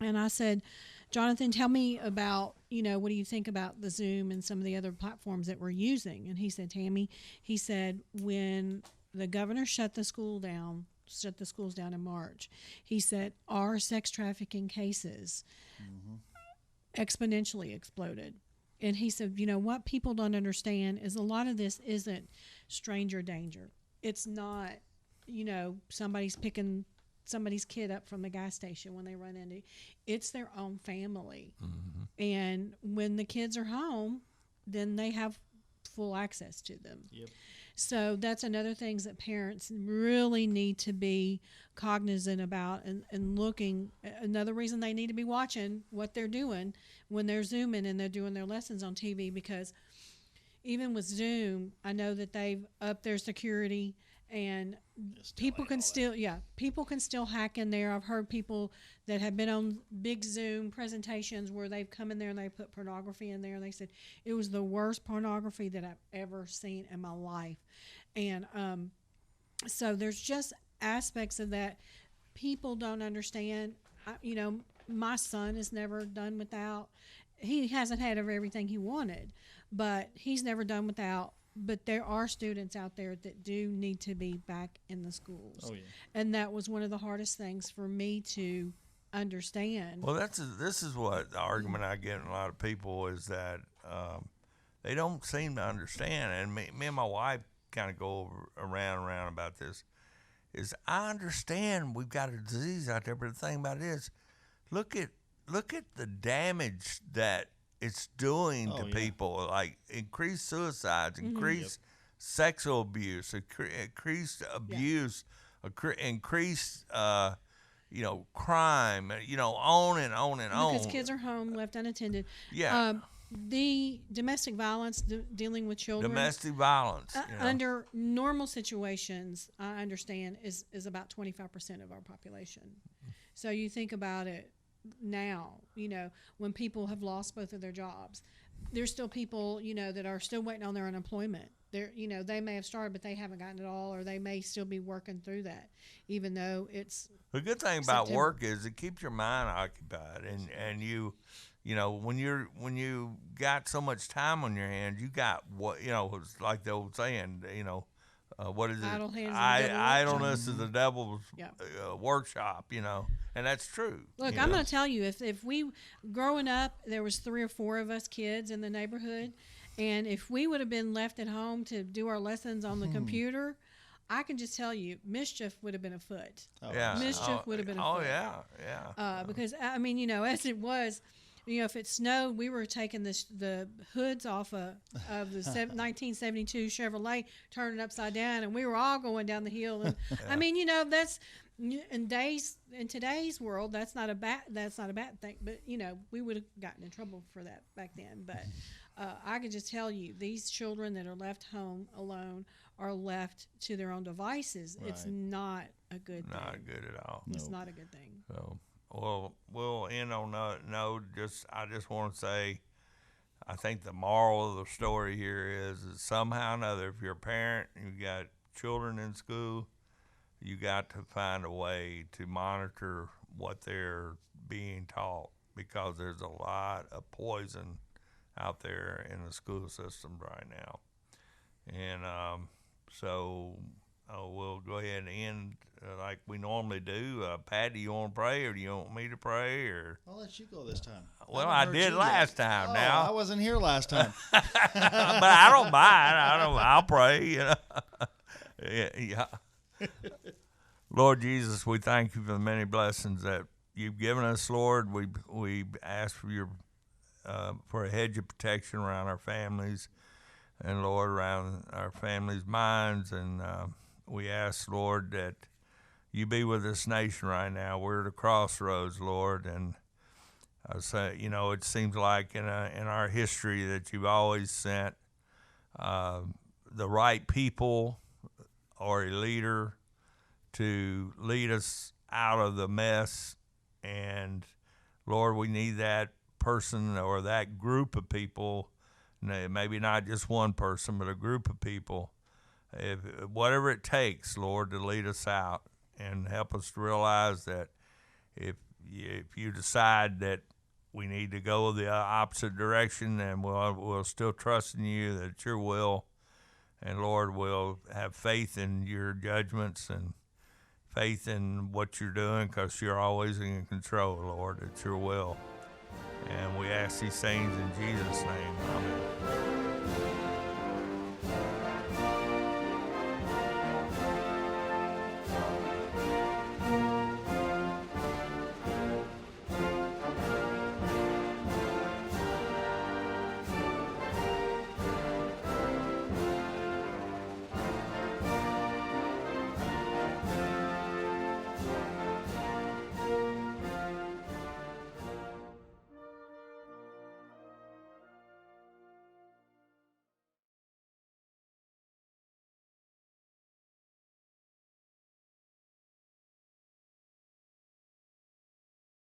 E: And I said, Jonathan, tell me about, what do you think about the Zoom and some of the other platforms that we're using? And he said, Tammy, he said, when the governor shut the schools down in March, he said, our sex trafficking cases exponentially exploded. And he said, what people don't understand is a lot of this isn't stranger danger. It's not, somebody's picking somebody's kid up from the gas station when they run into. It's their own family. And when the kids are home, then they have full access to them.
F: Yep.
E: So that's another thing that parents really need to be cognizant about and looking. Another reason they need to be watching what they're doing when they're Zooming and they're doing their lessons on TV, because even with Zoom, I know that they've upped their security, and people can still hack in there. I've heard people that have been on big Zoom presentations where they've come in there and they put pornography in there, and they said it was the worst pornography that I've ever seen in my life. And so there's just aspects of that people don't understand. My son is never done without. He hasn't had everything he wanted, but he's never done without. But there are students out there that do need to be back in the schools.
F: Oh, yeah.
E: And that was one of the hardest things for me to understand.
B: Well, this is what the argument I get in a lot of people is that they don't seem to understand. And me and my wife kind of go around and around about this. Is I understand we've got a disease out there, but the thing about it is, look at the damage that it's doing to people, like increased suicides, increased sexual abuse, increased abuse, increased, crime, on and on and on.
E: Because kids are home, left unattended.
B: Yeah.
E: The domestic violence, dealing with children.
B: Domestic violence.
E: Under normal situations, I understand, is about 25% of our population. So you think about it now, when people have lost both of their jobs, there's still people, that are still waiting on their unemployment. They may have started, but they haven't gotten it all, or they may still be working through that, even though it's
B: the good thing about work is it keeps your mind occupied, and you when you got so much time on your hands, you got it's like the old saying, what is it?
E: Idle hands
B: Idleness is the devil's
E: Yeah.
B: Workshop, and that's true.
E: Look, I'm going to tell you, if we, growing up, there was 3 or 4 of us kids in the neighborhood, and if we would have been left at home to do our lessons on the computer, I can just tell you, mischief would have been afoot. Mischief would have been afoot.
B: Oh, yeah.
E: Because, as it was, if it snowed, we were taking the hoods off of the 1972 Chevrolet, turning upside down, and we were all going down the hill. And that's in today's world, that's not a bad thing. But we would have gotten in trouble for that back then. But I can just tell you, these children that are left home alone are left to their own devices. Right. It's not a good thing.
B: Not good at all.
E: It's not a good thing.
B: So. Well, we'll end on that note. I just want to say, I think the moral of the story here is that somehow or another, if you're a parent and you got children in school, you got to find a way to monitor what they're being taught, because there's a lot of poison out there in the school system right now. And so we'll go ahead and end like we normally do. Pat, do you want to pray, or do you want me to pray? Or
F: I'll let you go this time.
B: Well, I did last time.
F: Oh,
B: now
F: I wasn't here last time.
B: but I don't mind. I'll pray. Yeah. Lord Jesus, we thank you for the many blessings that you've given us, Lord. We ask for your for a hedge of protection around our families, and Lord, around our families' minds, and we ask, Lord, that you be with this nation right now. We're at a crossroads, Lord, and I say, it seems like in our history that you've always sent the right people or a leader to lead us out of the mess. And Lord, we need that person or that group of people, maybe not just one person, but a group of people, whatever it takes, Lord, to lead us out and help us to realize that if you decide that we need to go the opposite direction, then we'll still trust in you, that it's your will. And Lord, we'll have faith in your judgments and faith in what you're doing, because you're always in control, Lord. It's your will. And we ask these things in Jesus' name.